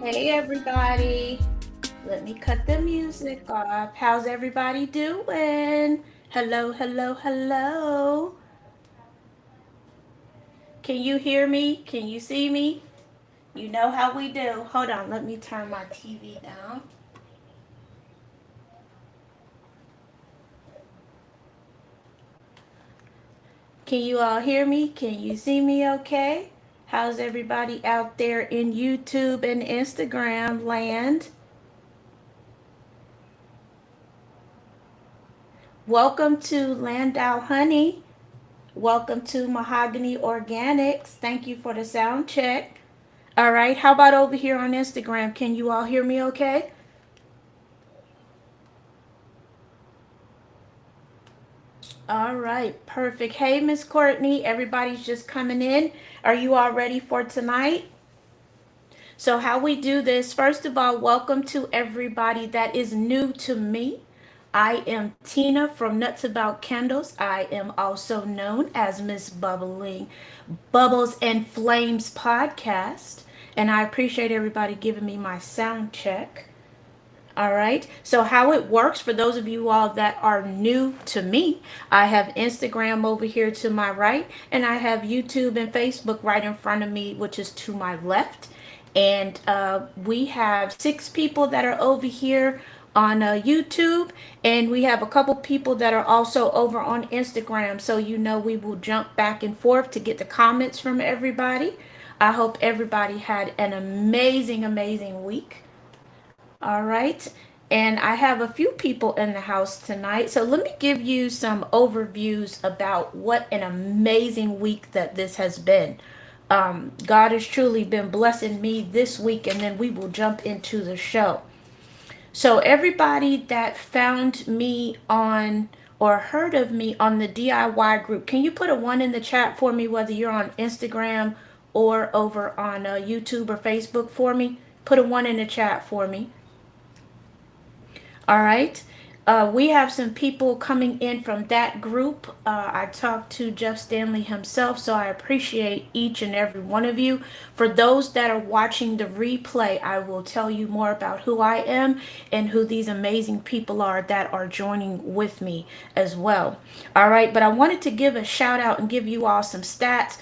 Hey everybody, let me cut the music off. How's everybody doing? Hello, hello, hello. Can you hear me? Can you see me? You know how we do. Hold on, let me turn my TV down. Can you all hear me? Can you see me okay? How's everybody out there in YouTube and Instagram land? Welcome to Landau Honey. Welcome to Mahogany Organics. Thank you for the sound check. All right, how about over here on Instagram? Can you all hear me okay? All right, perfect. Hey, Miss Courtney, everybody's just coming in. Are you all ready for tonight? So, how we do this, first of all, welcome to everybody that is new to me. I am Tina from Nuts About Candles. I am also known as Miss Bubbling Bubbles and Flames podcast. And I appreciate everybody giving me my sound check. All right. So, how it works for those of you all that are new to me, I have Instagram over here to my right, and I have YouTube and Facebook right in front of me, which is to my left. And we have 6 people that are over here on YouTube, and we have a couple people that are also over on Instagram. So, we will jump back and forth to get the comments from everybody. I hope everybody had an amazing, amazing week. All right. And I have a few people in the house tonight. So let me give you some overviews about what an amazing week that this has been. God has truly been blessing me this week, and then we will jump into the show. So, everybody that found me on or heard of me on the DIY group, can you put a one in the chat for me, whether you're on Instagram or over on YouTube or Facebook for me? Put a one in the chat for me. All right. We have some people coming in from that group. I talked to Jeff Stanley himself, so I appreciate each and every one of you. For those that are watching the replay, I will tell you more about who I am and who these amazing people are that are joining with me as well. All right, but I wanted to give a shout out and give you all some stats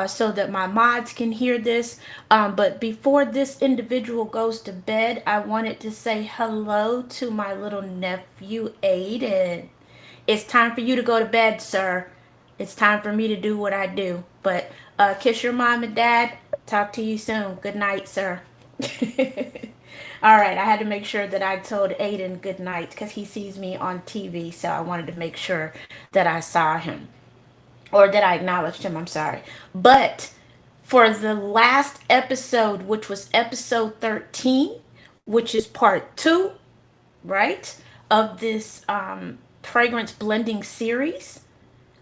so that my mods can hear this. But before this individual goes to bed, I wanted to say hello to my little nephew, Aiden. It's time for you to go to bed, sir. It's time for me to do what I do. But kiss your mom and dad. Talk to you soon. Good night, sir. All right, I had to make sure that I told Aiden good night because he sees me on TV, so I wanted to make sure that I saw him or that I acknowledged him. I'm sorry. But for the last episode, which was episode 13, which is part two, right, of this fragrance blending series,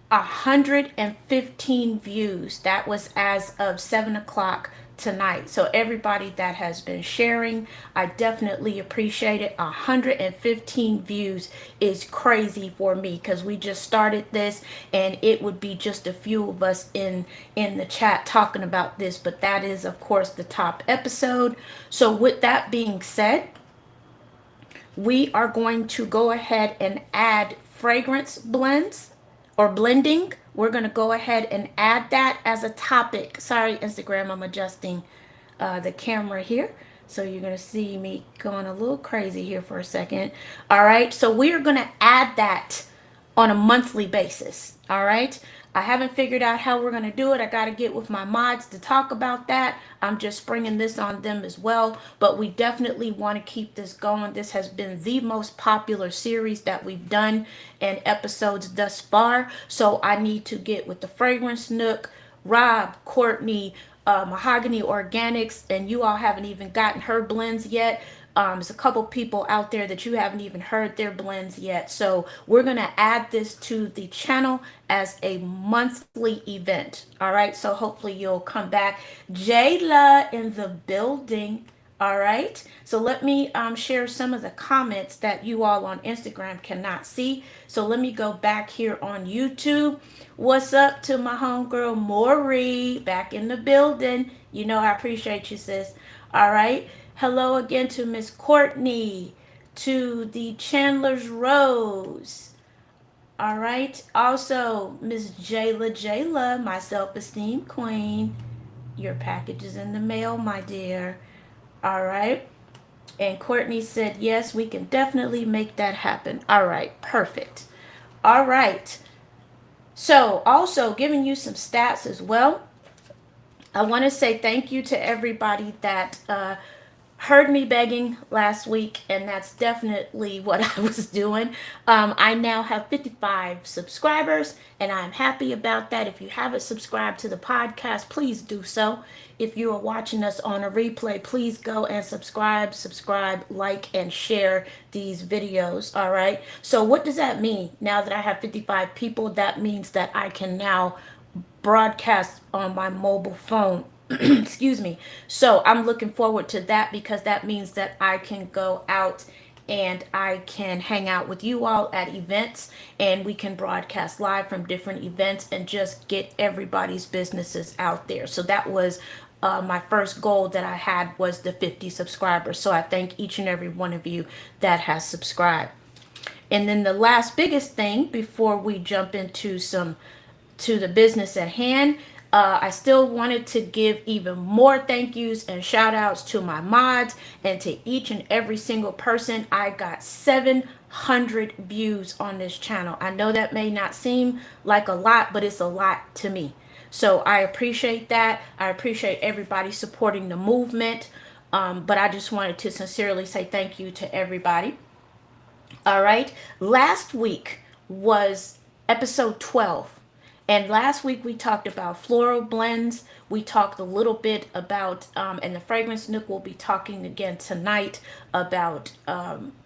115 views. That was as of 7 o'clock tonight. So everybody that has been sharing, I definitely appreciate it. 115 views is crazy for me because we just started this, and it would be just a few of us in the chat talking about this. But that is, of course, the top episode. So with that being said, we are going to go ahead and add fragrance blends or blending. We're going to go ahead and add that as a topic. Sorry, Instagram, I'm adjusting the camera here. So you're going to see me going a little crazy here for a second. All right, so we are going to add that on a monthly basis. All right. I haven't figured out how we're going to do it. I got to get with my mods to talk about that. I'm just springing this on them as well. But we definitely want to keep this going. This has been the most popular series that we've done and episodes thus far. So I need to get with the Fragrance Nook, Rob, Courtney, Mahogany Organics, and you all haven't even gotten her blends yet. There's a couple people out there that you haven't even heard their blends yet. So we're going to add this to the channel as a monthly event. All right. So hopefully you'll come back. Jayla in the building. All right. So let me share some of the comments that you all on Instagram cannot see. So let me go back here on YouTube. What's up to my homegirl Maury back in the building? You know I appreciate you, sis. All right. Hello again to Miss Courtney, to the Chandler's Rose. All right. Also, Miss Jayla, my self-esteem queen. Your package is in the mail, my dear. All right. And Courtney said, yes, we can definitely make that happen. All right. Perfect. All right. So, also giving you some stats as well. I want to say thank you to everybody that heard me begging last week, and that's definitely what I was doing. I now have 55 subscribers, and I'm happy about that. If you haven't subscribed to the podcast, please do so. If you are watching us on a replay, please go and subscribe, like, and share these videos. All right. So, what does that mean? Now that I have 55 people, that means that I can now broadcast on my mobile phone. Excuse me. So I'm looking forward to that because that means that I can go out and I can hang out with you all at events, and we can broadcast live from different events and just get everybody's businesses out there. So that was my first goal that I had, was the 50 subscribers. So I thank each and every one of you that has subscribed. And then the last biggest thing before we jump into the business at hand, I still wanted to give even more thank yous and shout outs to my mods and to each and every single person. I got 700 views on this channel. I know that may not seem like a lot, but it's a lot to me. So I appreciate that. I appreciate everybody supporting the movement. But I just wanted to sincerely say thank you to everybody. All right. Last week was episode 12. And last week we talked about floral blends. We talked a little bit about, and the Fragrance Nook will be talking again tonight about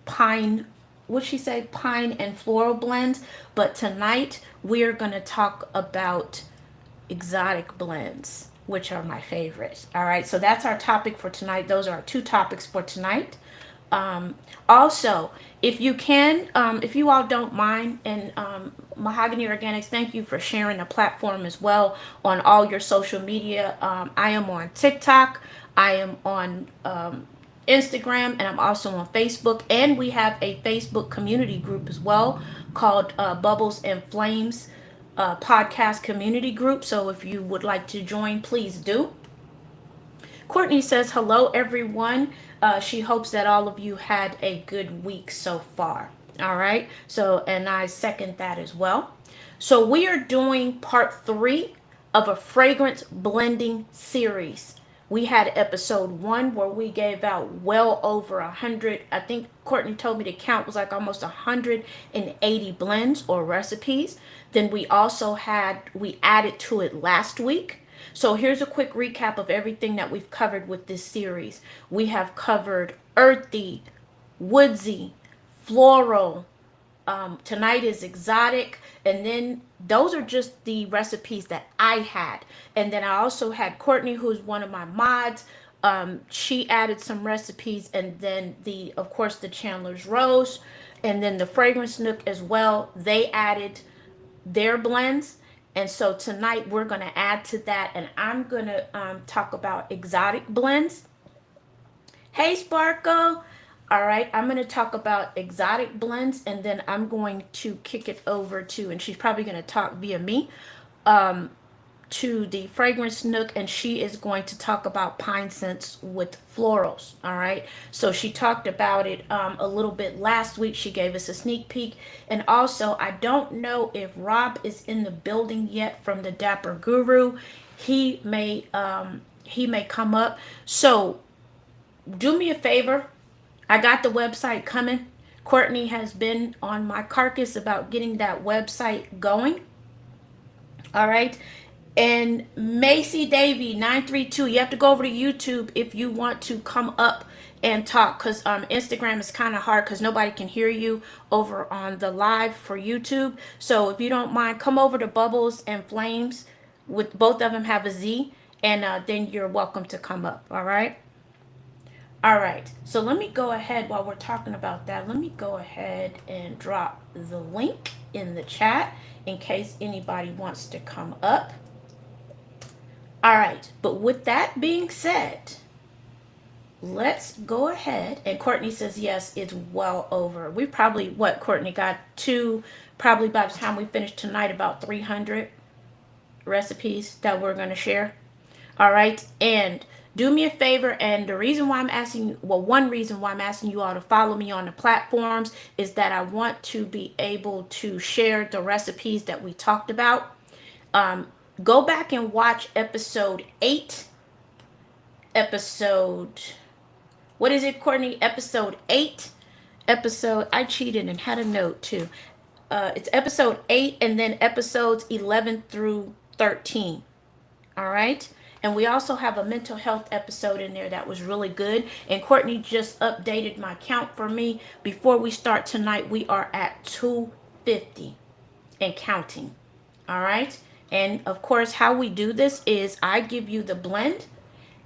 pine, what'd she say? Pine and floral blends. But tonight we're going to talk about exotic blends, which are my favorites. All right. So that's our topic for tonight. Those are our two topics for tonight. Also, if you can, if you all don't mind, and Mahogany Organics, thank you for sharing the platform as well on all your social media. I am on TikTok, I am on Instagram, and I'm also on Facebook. And we have a Facebook community group as well called Bubblez and Flamez podcast community group. So if you would like to join, please do. Courtney says, hello, everyone. She hopes that all of you had a good week so far. All right. So, and I second that as well. So we are doing part 3 of a fragrance blending series. We had episode 1 where we gave out well over 100. I think Courtney told me the count was like almost 180 blends or recipes. Then we added to it last week. So here's a quick recap of everything that we've covered with this series. We have covered earthy, woodsy, floral. Tonight is exotic. And then those are just the recipes that I had. And then I also had Courtney, who's one of my mods. She added some recipes. And then of course, the Chandler's Rose. And then the Fragrance Nook as well. They added their blends. And so tonight we're going to add to that, and I'm going to talk about exotic blends. Hey, Sparkle. All right, I'm going to talk about exotic blends, and then I'm going to kick it over to, and she's probably going to talk via me, to the Fragrance Nook, and she is going to talk about pine scents with florals. All right, so she talked about it a little bit last week. She gave us a sneak peek. And also, I don't know if Rob is in the building yet from the Dapper Guru. He may come up. So do me a favor, I got the website coming. Courtney has been on my carcass about getting that website going. All right. And Macy Davy 932, you have to go over to YouTube if you want to come up and talk, because Instagram is kind of hard because nobody can hear you over on the live for YouTube. So if you don't mind, come over to Bubblez and Flamez, with both of them have a Z, and then you're welcome to come up. All right. All right. So let me go ahead, while we're talking about that, let me go ahead and drop the link in the chat in case anybody wants to come up. All right, but with that being said, let's go ahead. And Courtney says, yes, it's well over. We probably, what, Courtney, got to, probably by the time we finish tonight, about 300 recipes that we're going to share. All right. And do me a favor. And the reason why I'm asking, well, one reason why I'm asking you all to follow me on the platforms is that I want to be able to share the recipes that we talked about. Go back and watch episode 8. Episode, what is it, Courtney? Episode 8. I cheated and had a note too. It's episode 8 and then episodes 11 through 13. All right. And we also have a mental health episode in there that was really good. And Courtney just updated my count for me. Before we start tonight, we are at 250 and counting. All right. And of course, how we do this is I give you the blend,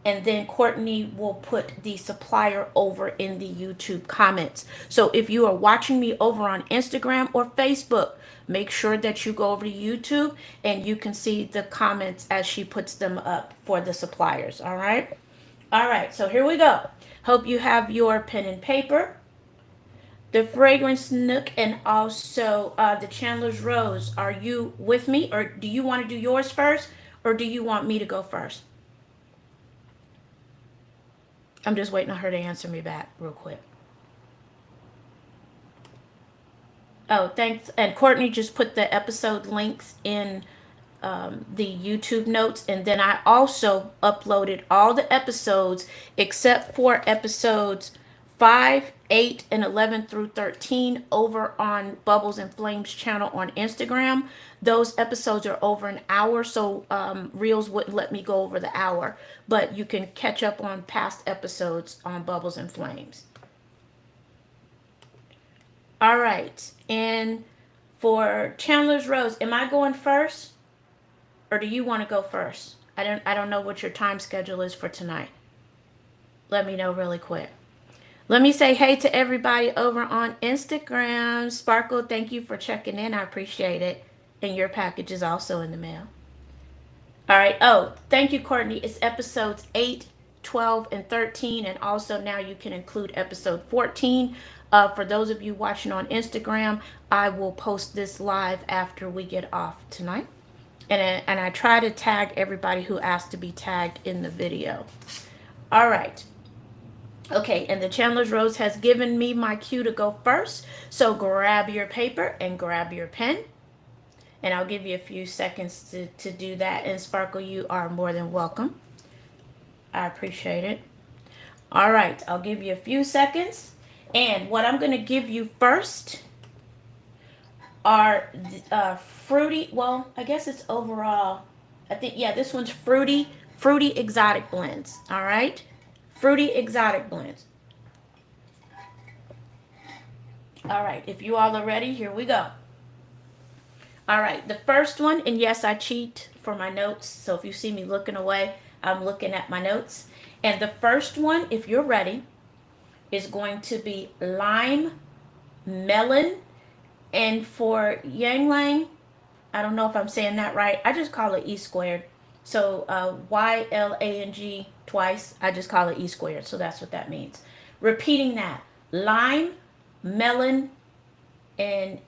and then Courtney will put the supplier over in the YouTube comments. So if you are watching me over on Instagram or Facebook, make sure that you go over to YouTube and you can see the comments as she puts them up for the suppliers. All right. All right. So here we go. Hope you have your pen and paper, the fragrance nook, and also the Chandler's Rose. Are you with me, or do you want to do yours first, or do you want me to go first? I'm just waiting on her to answer me back real quick. Oh, thanks. And Courtney just put the episode links in the YouTube notes. And then I also uploaded all the episodes except for episodes 5, 8, and 11 through 13 over on Bubblez and Flames channel on Instagram. Those episodes are over an hour, so Reels wouldn't let me go over the hour. But you can catch up on past episodes on Bubblez and Flames. All right. And for Chandler's Rose, am I going first? Or do you want to go first? I don't know what your time schedule is for tonight. Let me know really quick. Let me say hey to everybody over on Instagram. Sparkle, thank you for checking in. I appreciate it. And your package is also in the mail. All right. Oh, thank you, Courtney. It's episodes 8, 12, and 13. And also now you can include episode 14. For those of you watching on Instagram, I will post this live after we get off tonight. And I try to tag everybody who asked to be tagged in the video. All right. Okay, and the Chandler's Rose has given me my cue to go first. So grab your paper and grab your pen. And I'll give you a few seconds to do that. And Sparkle, you are more than welcome. I appreciate it. All right, I'll give you a few seconds. And what I'm going to give you first are fruity, well, I guess it's overall, I think, yeah, this one's fruity exotic blends. All right, fruity exotic blends. All right, if you all are ready, here we go. All right, the first one, and yes, I cheat for my notes, so if you see me looking away, I'm looking at my notes. And the first one, if you're ready, is going to be lime melon. And for Ylang, I don't know if I'm saying that right. I just call it E squared. So YLANG twice, I just call it E squared. So that's what that means. Repeating that, lime, melon, and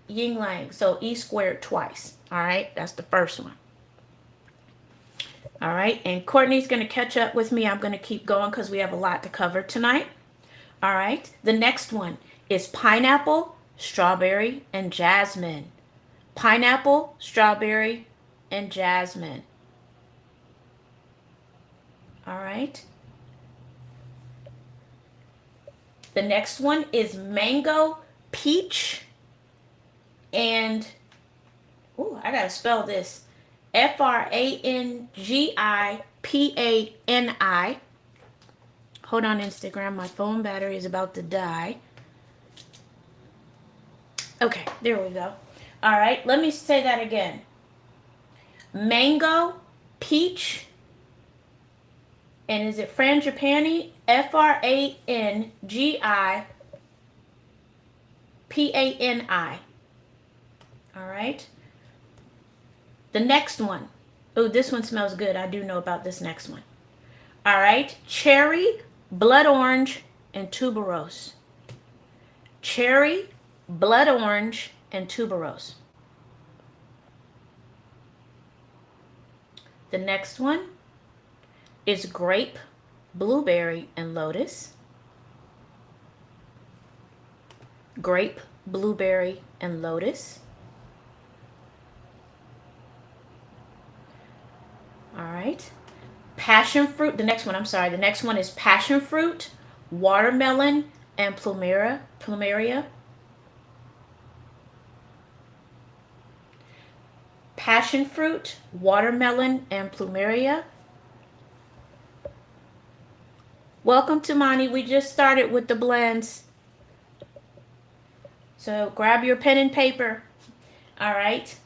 Yingling. So E squared twice. All right, that's the first one. All right, and Courtney's going to catch up with me. I'm going to keep going because we have a lot to cover tonight. All right, the next one is pineapple, strawberry, and jasmine. Pineapple, strawberry, and jasmine. All right. The next one is mango, peach, and, ooh, I gotta spell this. FRANGIPANI. Hold on, Instagram. My phone battery is about to die. Okay, there we go. All right, let me say that again. Mango, peach, and is it frangipani? FRANGIPANI. All right. The next one. Oh, this one smells good. I do know about this next one. All right. Cherry blood orange, and tuberose. Cherry, blood orange, and tuberose. The next one is grape, blueberry, and lotus. Grape, blueberry, and lotus. All right. Passion fruit. The next one, I'm sorry. The next one is passion fruit, watermelon, and plumeria. Passion fruit, watermelon, and plumeria. Welcome to Monty. We just started with the blends. So grab your pen and paper. All right.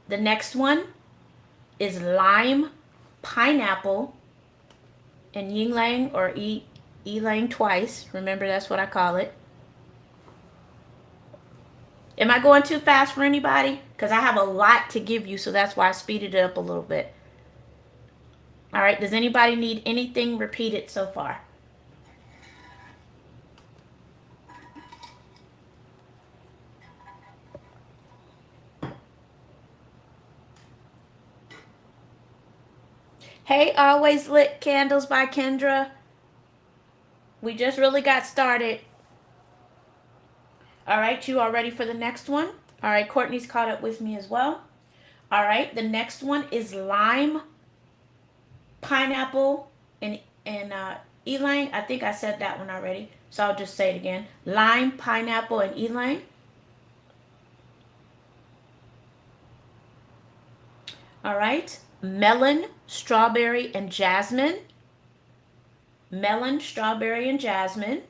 The next one is lime, pineapple, and ylang or ylang twice. Remember, that's what I call it. Am I going too fast for anybody? Because I have a lot to give you, so that's why I speeded it up a little bit. All right. Does anybody need anything repeated so far? Hey, Always Lit Candles by Kendra. We just really got started. All right, you all ready for the next one? All right, Courtney's caught up with me as well. All right, the next one is lime, pineapple, and ylang. I think I said that one already, so I'll just say it again. Lime, pineapple, and ylang. All right, melon, strawberry, and jasmine. Melon, strawberry, and jasmine.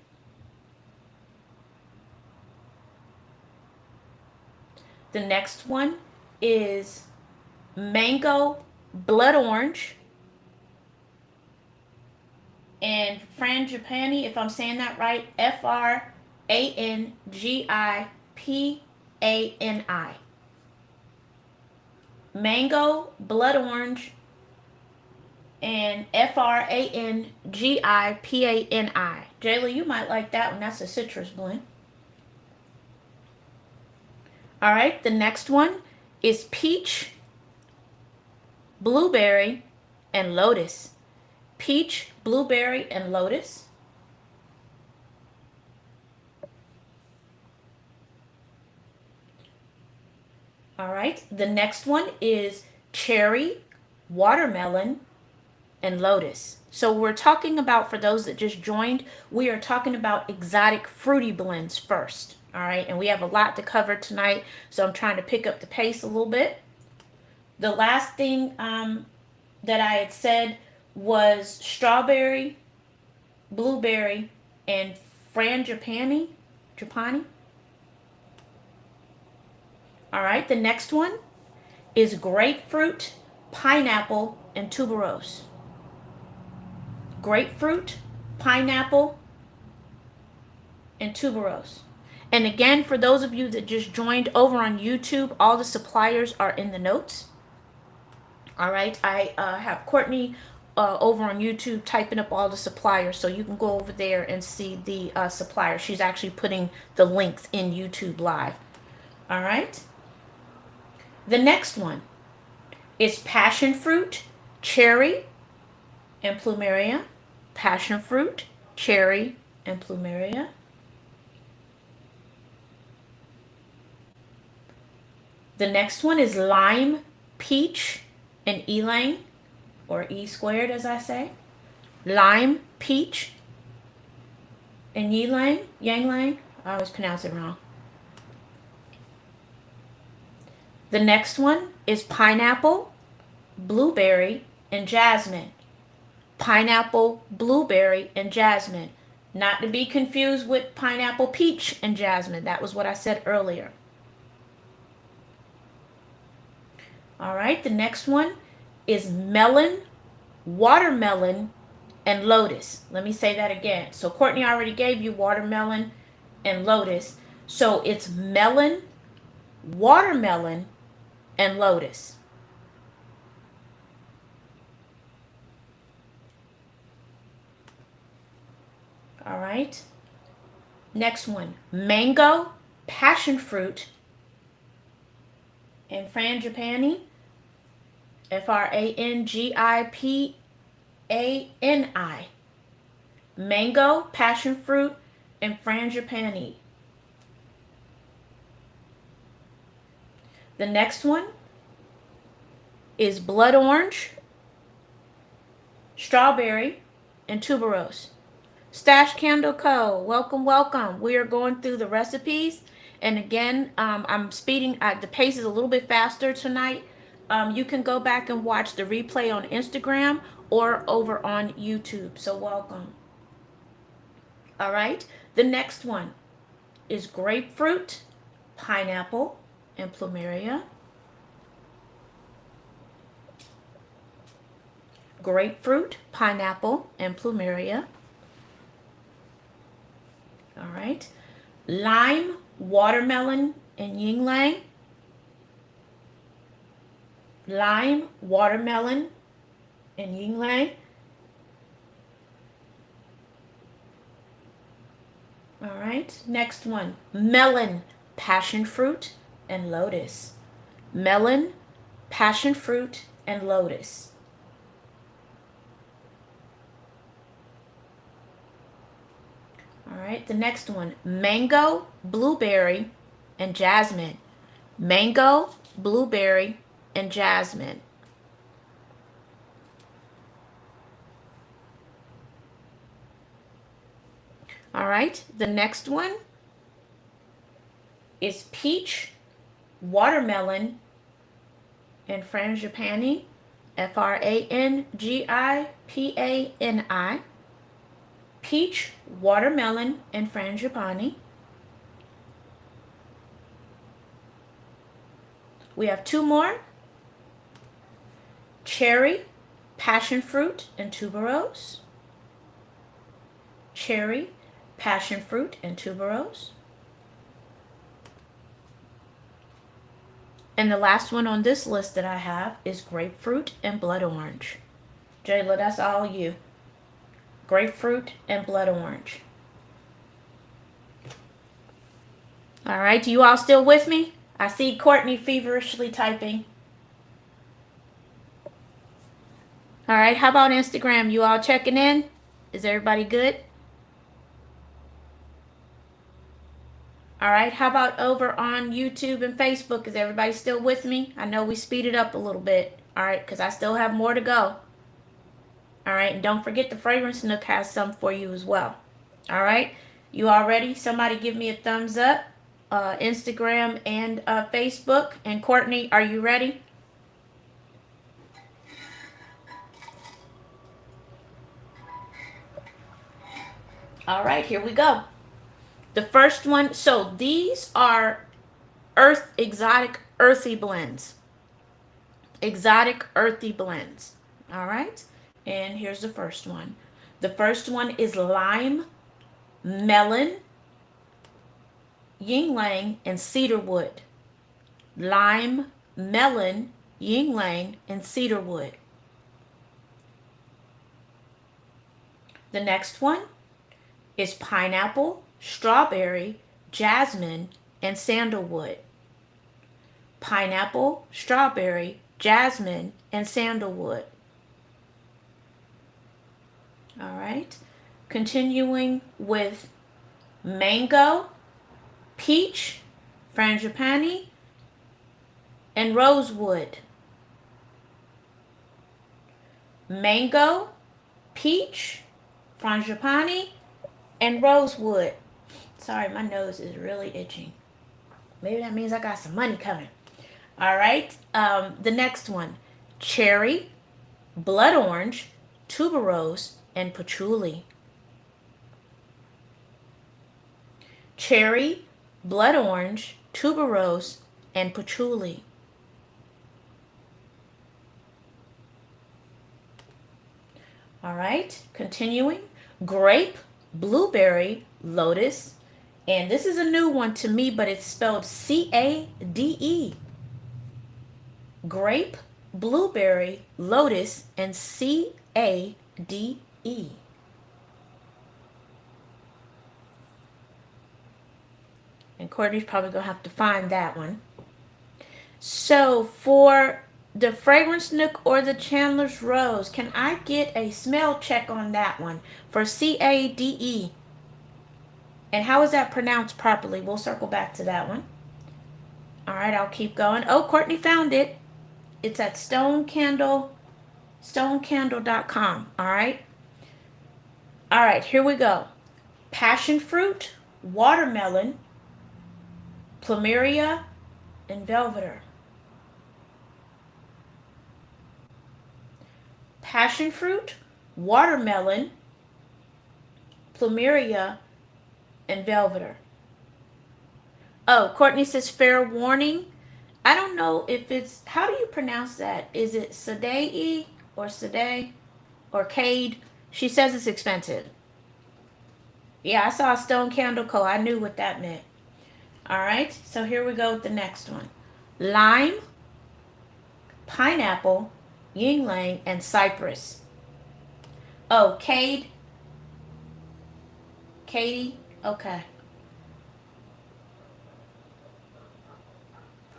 The next one is mango, blood orange, and frangipani, if I'm saying that right, frangipani. Mango, blood orange, and frangipani. Jayla, you might like that one. That's a citrus blend. All right, the next one is peach, blueberry, and lotus. Peach, blueberry, and lotus. All right, the next one is cherry, watermelon, and lotus. So we're talking about, for those that just joined, we are talking about exotic fruity blends first. All right, and we have a lot to cover tonight, so I'm trying to pick up the pace a little bit. The last thing that I had said was strawberry, blueberry, and frangipani. All right, the next one is grapefruit, pineapple, and tuberose. Grapefruit, pineapple, and tuberose. And again, for those of you that just joined over on YouTube, all the suppliers are in the notes. All right, I have Courtney over on YouTube typing up all the suppliers, so you can go over there and see the suppliers. She's actually putting the links in YouTube Live. All right. The next one is passion fruit, cherry, and plumeria. Passion fruit, cherry, and plumeria. The next one is lime, peach, and ylang, or E squared as I say. Lime, peach, and yanglang. I always pronounce it wrong. The next one is pineapple, blueberry, and jasmine. Pineapple, blueberry, and jasmine. Not to be confused with pineapple, peach, and jasmine. That was what I said earlier. All right, the next one is melon, watermelon, and lotus. Let me say that again. So Courtney already gave you watermelon and lotus. So it's melon, watermelon, and lotus. All right. Next one, mango, passion fruit, and frangipani, Frangipani. Mango, passion fruit, and frangipani. The next one is blood orange, strawberry, and tuberose. Stash Candle Co. Welcome, welcome. We are going through the recipes. And again, I'm speeding. The pace is a little bit faster tonight. You can go back and watch the replay on Instagram or over on YouTube. So welcome. All right. The next one is grapefruit, pineapple, and plumeria. Grapefruit, pineapple, and plumeria. All right. Lime, watermelon, and yin yang. Lime, watermelon, and yin yang. All right. Next one. Melon, passion fruit, and lotus. Melon, passion fruit, and lotus. All right, the next one, mango, blueberry, and jasmine. Mango, blueberry, and jasmine. All right, the next one is peach, watermelon, and frangipani, Frangipani. Peach, watermelon, and frangipani. We have two more. Cherry, passion fruit, and tuberose. Cherry, passion fruit, and tuberose. And the last one on this list that I have is grapefruit and blood orange. Jayla, that's all you. Grapefruit and blood orange. All right, you all still with me? I see Courtney feverishly typing. All right, how about Instagram? You all checking in? Is everybody good? All right, how about over on YouTube and Facebook? Is everybody still with me? I know we speeded up a little bit. All right, because I still have more to go. All right, and don't forget the Fragrance Nook has some for you as well. All right, you all ready? Somebody give me a thumbs up. Instagram and Facebook. And Courtney, are you ready? All right, here we go. The first one, so these are exotic earthy blends. Exotic earthy blends. All right, and here's the first one. The first one is lime, melon, yin yang, and cedarwood. Lime, melon, yin yang, and cedarwood. The next one is pineapple, strawberry, jasmine, and sandalwood. Pineapple, strawberry, jasmine, and sandalwood. All right. Continuing with mango, peach, frangipani, and rosewood. Mango, peach, frangipani, and rosewood. Sorry, my nose is really itching. Maybe that means I got some money coming. All right. The next one, cherry, blood orange, tuberose, and patchouli. Cherry, blood orange, tuberose, and patchouli. All right, continuing. Grape, blueberry, lotus, and this is a new one to me, but it's spelled C-A-D-E. Grape, blueberry, lotus, and C-A-D-E. And Courtney's probably going to have to find that one. So for the Fragrance Nook or the Chandler's Rose, can I get a smell check on that one for CADE? And how is that pronounced properly? We'll circle back to that one. All right, I'll keep going. Oh, Courtney found it. It's at stonecandle.com. All right. All right, here we go. Passion fruit, watermelon, plumeria, and velveter. Passion fruit, watermelon, plumeria, and velveter. Oh, Courtney says fair warning. I don't know if it's, how do you pronounce that? Is it Sadei or Sadei or Cade? She says it's expensive. Yeah, I saw Stone Candle Co. I knew what that meant. All right, so here we go with the next one. Lime, pineapple, yin yang, and cypress. Oh, Cade. Katie? Okay.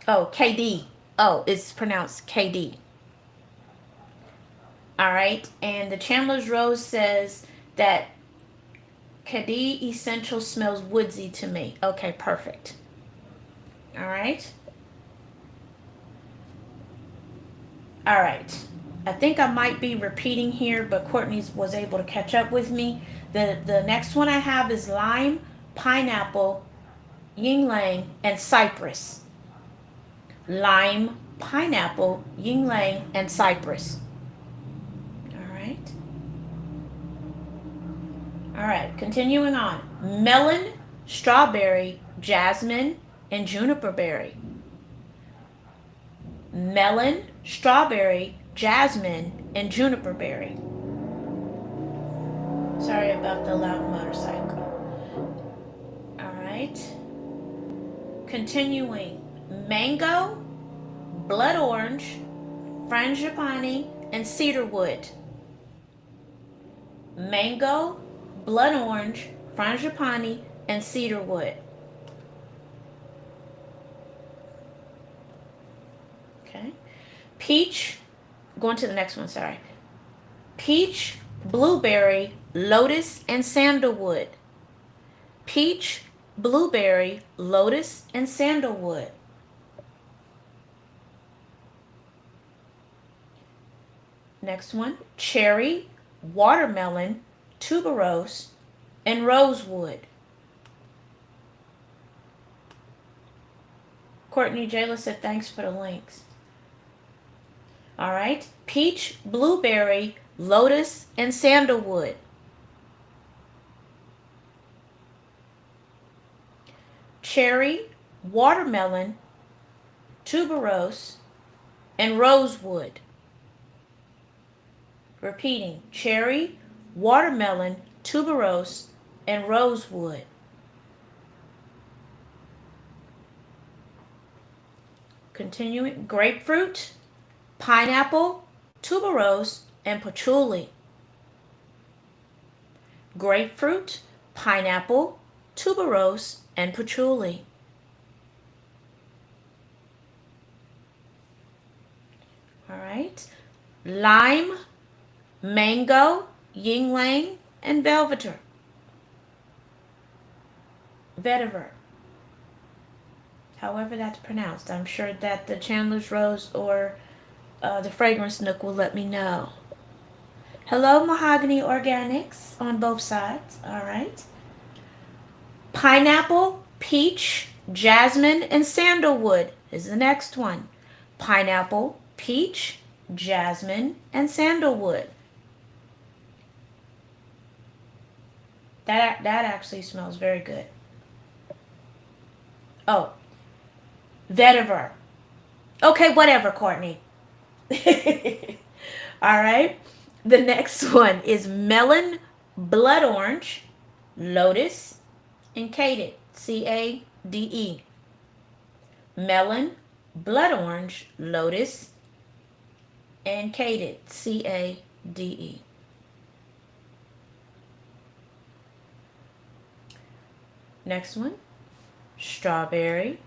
Oh, KD. Oh, it's pronounced KD. All right, and the Chandler's Rose says that KD Essential smells woodsy to me. Okay, perfect. All right. All right. I think I might be repeating here, but Courtney was able to catch up with me. The next one I have is lime, pineapple, yin yang, and cypress. Lime, pineapple, yin yang, and cypress. All right. All right, continuing on. Melon, strawberry, jasmine, and juniper berry. Melon, strawberry, jasmine, and juniper berry. Sorry about the loud motorcycle. All right. Continuing. Mango, blood orange, frangipani, and cedarwood. Mango, blood orange, frangipani, and cedarwood. Okay. Peach, going to the next one, sorry. Peach, blueberry, lotus, and sandalwood. Peach, blueberry, lotus, and sandalwood. Next one, cherry, watermelon, tuberose, and rosewood. Courtney Jayla said thanks for the links. All right, peach, blueberry, lotus, and sandalwood. Cherry, watermelon, tuberose, and rosewood. Repeating, cherry, watermelon, tuberose, and rosewood. Continuing, grapefruit, pineapple, tuberose, and patchouli. Grapefruit, pineapple, tuberose, and patchouli. All right. Lime, mango, yin yang, and velveter. Vetiver. However that's pronounced. I'm sure that the Chandler's Rose or the Fragrance Nook will let me know. Hello, Mahogany Organics on both sides. All right. Pineapple, peach, jasmine, and sandalwood is the next one. Pineapple, peach, jasmine, and sandalwood. That actually smells very good. Oh, vetiver. Okay, whatever, Courtney. All right. The next one is melon, blood orange, lotus, and cade. CADE. Melon, blood orange, lotus, and cade. CADE. Next one. strawberry,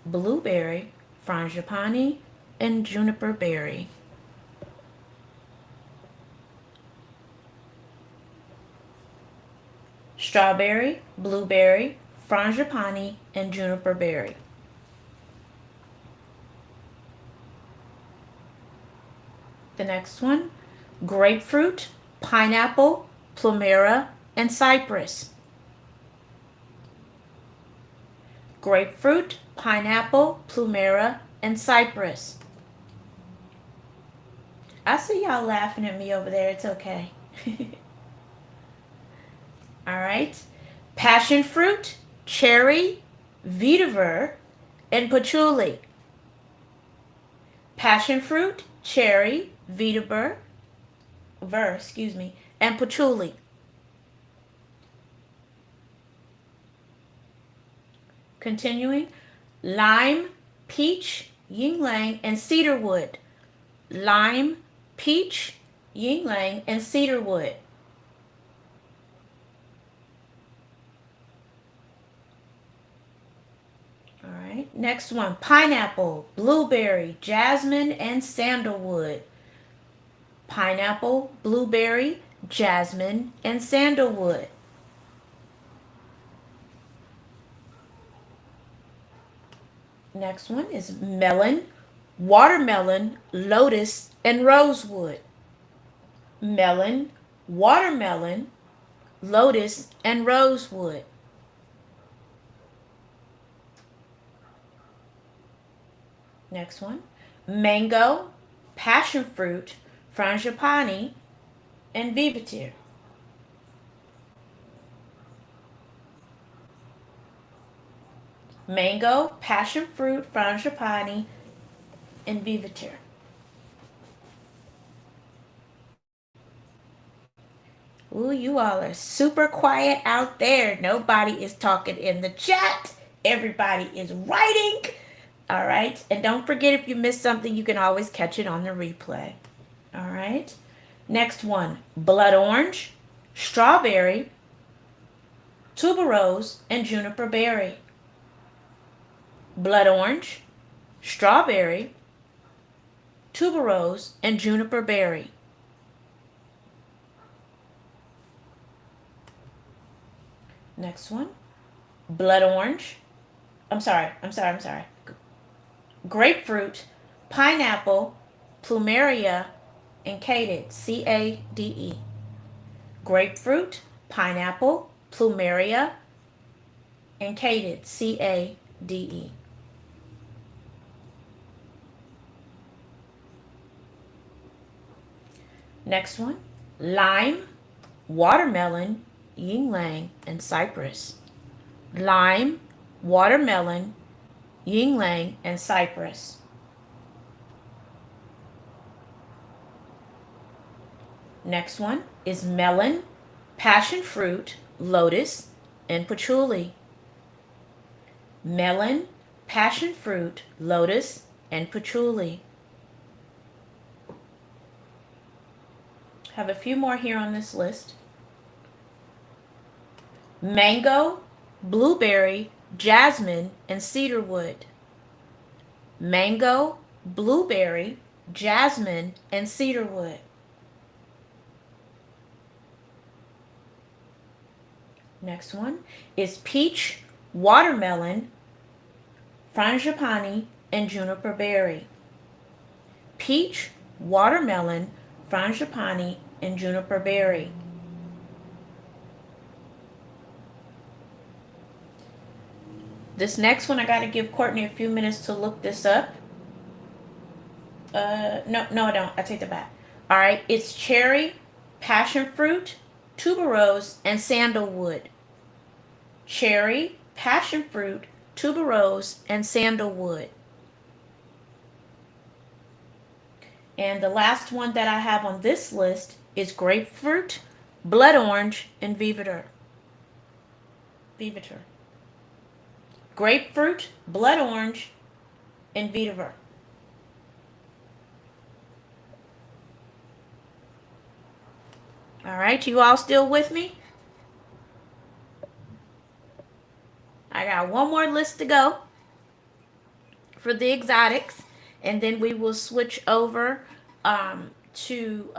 blueberry, frangipani, and juniper berry. Strawberry, blueberry, frangipani, and juniper berry. The next one, grapefruit, pineapple, plumera, and cypress. Grapefruit, pineapple, plumera, and cypress. I see y'all laughing at me over there. It's okay. All right. Passion fruit, cherry, vetiver, and patchouli. Passion fruit, cherry, vetiver, and patchouli. Continuing, lime, peach, ylang, and cedarwood. Lime, peach, ylang, and cedarwood. All right, next one, pineapple, blueberry, jasmine, and sandalwood. Pineapple, blueberry, jasmine, and sandalwood. Next one is melon, watermelon, lotus, and rosewood. Melon, watermelon, lotus, and rosewood. Next one, mango, passion fruit, frangipani, and vetiver. Mango, passion fruit, frangipani, and vetiver. Ooh, you all are super quiet out there. Nobody is talking in the chat. Everybody is writing. All right. And don't forget, if you missed something, you can always catch it on the replay. All right. Next one, blood orange, strawberry, tuberose, and juniper berry. Blood orange, strawberry, tuberose, and juniper berry. Next one, blood orange. I'm sorry. Grapefruit, pineapple, plumeria, and cade, C-A-D-E. Grapefruit, pineapple, plumeria, and cade, C-A-D-E. Next one, lime, watermelon, ylang, and cypress. Lime, watermelon, ylang, and cypress. Next one is melon, passion fruit, lotus, and patchouli. Melon, passion fruit, lotus, and patchouli. Have a few more here on this list. Mango, blueberry, jasmine, and cedarwood. Mango, blueberry, jasmine, and cedarwood. Next one is peach, watermelon, frangipani, and juniper berry. Peach, watermelon, frangipani, and juniper berry. This next one, I got to give Courtney a few minutes to look this up. No, I don't. I take that back. All right, it's cherry, passion fruit, tuberose, and sandalwood. Cherry, passion fruit, tuberose, and sandalwood. And the last one that I have on this list is grapefruit, blood orange, and vetiver. Grapefruit, blood orange, and vetiver. All right, you all still with me? I got one more list to go for the exotics, and then we will switch over to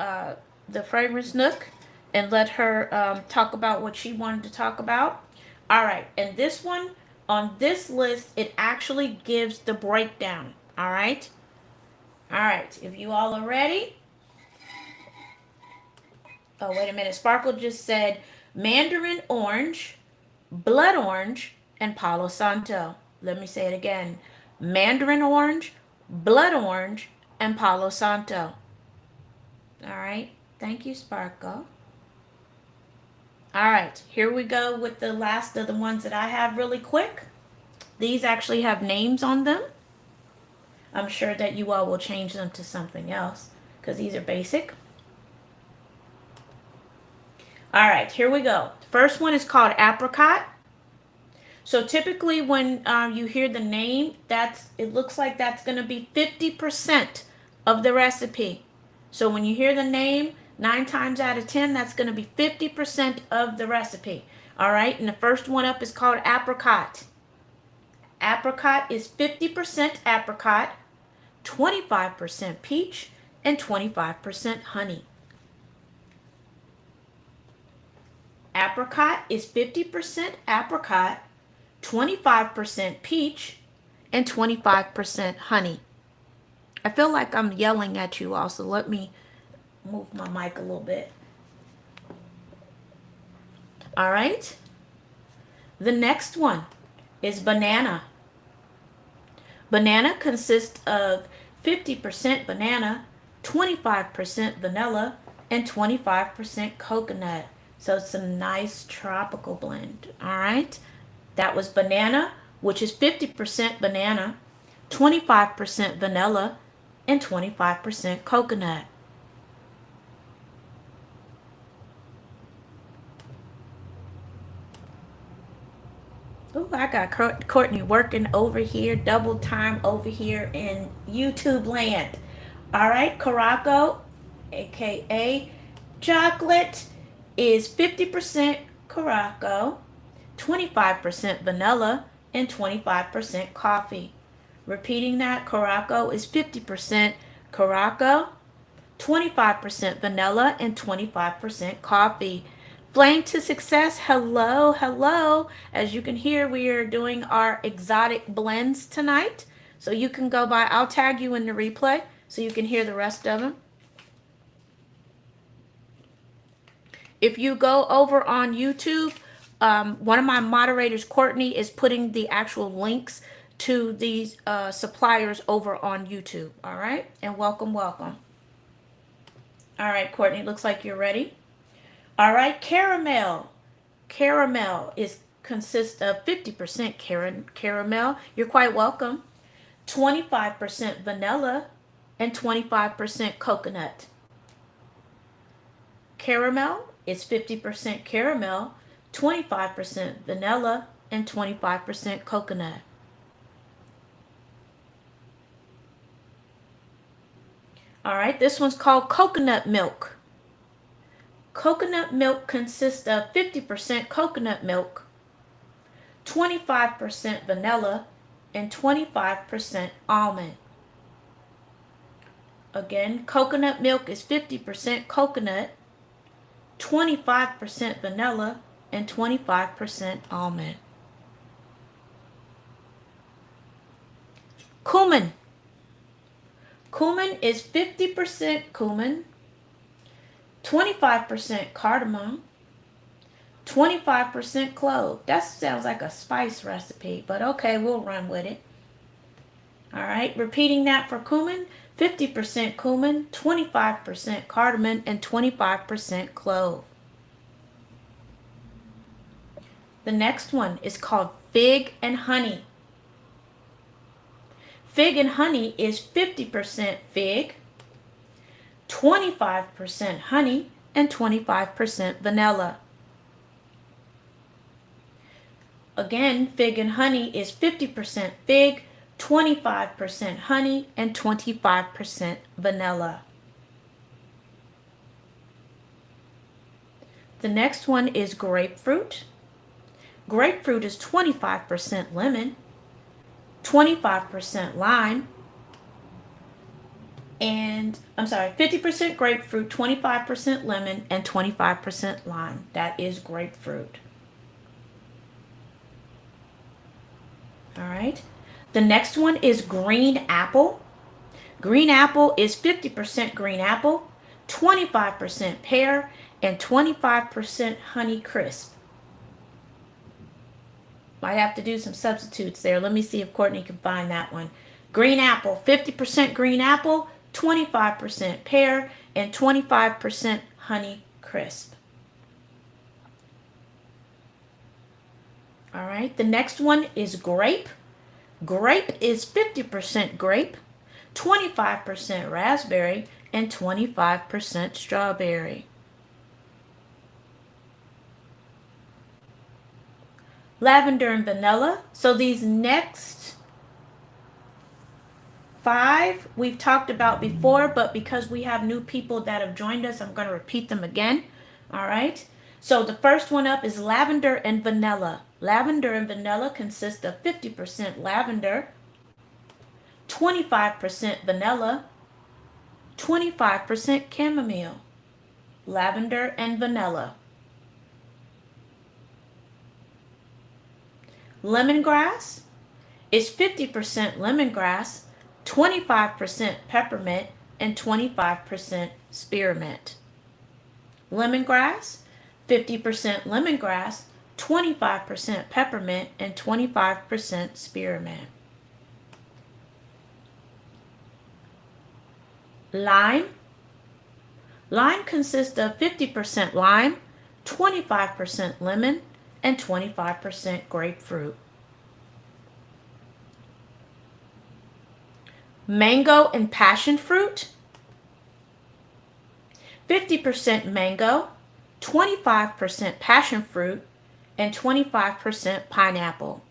the fragrance nook and let her talk about what she wanted to talk about. All right, and this one on this list, it actually gives the breakdown. All right, if you all are ready. Oh, wait a minute. Sparkle just said mandarin orange, blood orange, and Palo Santo. Let me say it again. Mandarin orange, blood orange, and Palo Santo. All right. Thank you, Sparkle. All right. Here we go with the last of the ones that I have really quick. These actually have names on them. I'm sure that you all will change them to something else because these are basic. All right, here we go. First one is called apricot. So typically when you hear the name, it looks like that's going to be 50% of the recipe. So when you hear the name, 9 times out of 10, that's going to be 50% of the recipe. All right, and the first one up is called apricot. Apricot is 50% apricot, 25% peach, and 25% honey. Apricot is 50% apricot, 25% peach, and 25% honey. I feel like I'm yelling at you all, so let me move my mic a little bit. All right. The next one is banana. Banana consists of 50% banana, 25% vanilla, and 25% coconut. So it's a nice tropical blend. All right. That was banana, which is 50% banana, 25% vanilla, and 25% coconut. Oh, I got Courtney working over here, double time over here in YouTube land. All right, Caraco, aka chocolate, is 50% Caraco, 25% vanilla, and 25% coffee. Repeating that, Caraco is 50% Caraco, 25% vanilla, and 25% coffee. Flame to Success, hello, hello. As you can hear, we are doing our exotic blends tonight. So you can go by, I'll tag you in the replay so you can hear the rest of them. If you go over on YouTube, one of my moderators, Courtney, is putting the actual links to these suppliers over on YouTube. All right, and welcome, welcome. All right, Courtney, looks like you're ready. All right, caramel. Caramel consists of 50% caramel. You're quite welcome. 25% vanilla and 25% coconut. Caramel is 50% caramel, 25% vanilla, and 25% coconut. All right, this one's called coconut milk. Coconut milk consists of 50% coconut milk, 25% vanilla, and 25% almond. Again, coconut milk is 50% coconut, 25% vanilla, and 25% almond. Cumin. Cumin is 50% cumin, 25% cardamom, 25% clove. That sounds like a spice recipe, but okay, we'll run with it. All right, repeating that for cumin, 50% cumin, 25% cardamom, and 25% clove. The next one is called fig and honey. Fig and honey is 50% fig, 25% honey, and 25% vanilla. Again, fig and honey is 50% fig, 25% honey, and 25% vanilla. The next one is grapefruit. Grapefruit is 25% lemon, 25% lime, and I'm sorry, 50% grapefruit, 25% lemon, and 25% lime. That is grapefruit. All right. The next one is green apple. Green apple is 50% green apple, 25% pear, and 25% honey crisp. Might have to do some substitutes there. Let me see if Courtney can find that one. Green apple, 50% green apple, 25% pear, and 25% honey crisp. All right, the next one is grape. Grape is 50% grape, 25% raspberry, and 25% strawberry. Lavender and vanilla. So these next 5 we've talked about before, but because we have new people that have joined us, I'm going to repeat them again. All right. So the first one up is lavender and vanilla. Lavender and vanilla consist of 50% lavender, 25% vanilla, 25% chamomile. Lavender and vanilla. Lemongrass is 50% lemongrass, 25% peppermint, and 25% spearmint. Lemongrass, 50% lemongrass, 25% peppermint, and 25% spearmint. Lime. Lime consists of 50% lime, 25% lemon, and 25% grapefruit. Mango and passion fruit. 50% mango, 25% passion fruit, and 25% pineapple.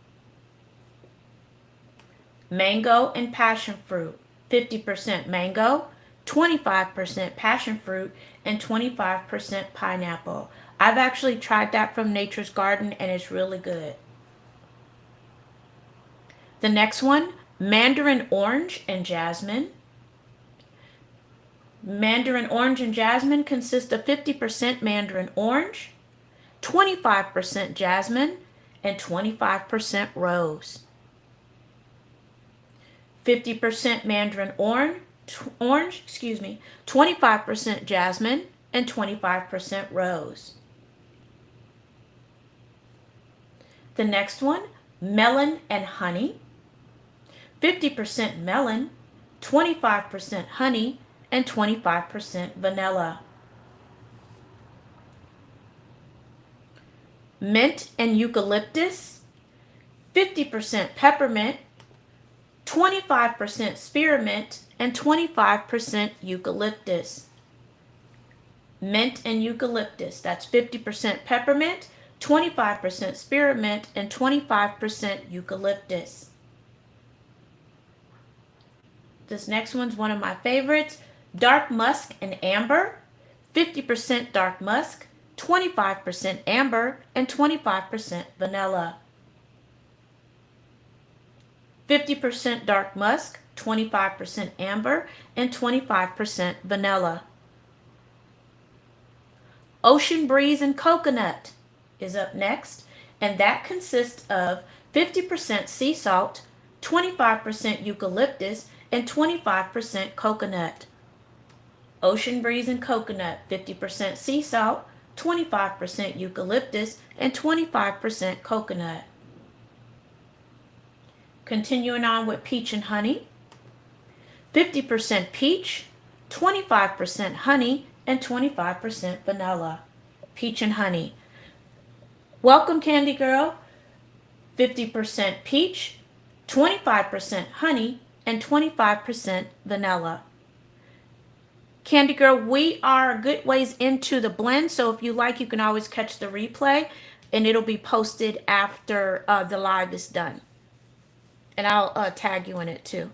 Mango and passion fruit. 50% mango, 25% passion fruit, and 25% pineapple. I've actually tried that from Nature's Garden and it's really good. The next one, mandarin orange and jasmine. Mandarin orange and jasmine consist of 50% mandarin orange, 25% jasmine, and 25% rose. 50% mandarin orange, 25% jasmine, and 25% rose. The next one, melon and honey. 50% melon, 25% honey, and 25% vanilla. Mint and eucalyptus, 50% peppermint, 25% spearmint, and 25% eucalyptus. Mint and eucalyptus, that's 50% peppermint, 25% spearmint, and 25% eucalyptus. This next one's one of my favorites. Dark musk and amber. 50% dark musk, 25% amber, and 25% vanilla. 50% dark musk, 25% amber, and 25% vanilla. Ocean breeze and coconut is up next, and that consists of 50% sea salt, 25% eucalyptus, and 25% coconut. Ocean breeze and coconut, 50% sea salt, 25% eucalyptus, and 25% coconut. Continuing on with peach and honey, 50% peach, 25% honey, and 25% vanilla. Peach and honey. Welcome, Candy Girl. 50% peach, 25% honey, and 25% vanilla. Candy Girl, we are a good ways into the blend, so if you like, you can always catch the replay, and it'll be posted after the live is done. And I'll tag you in it too.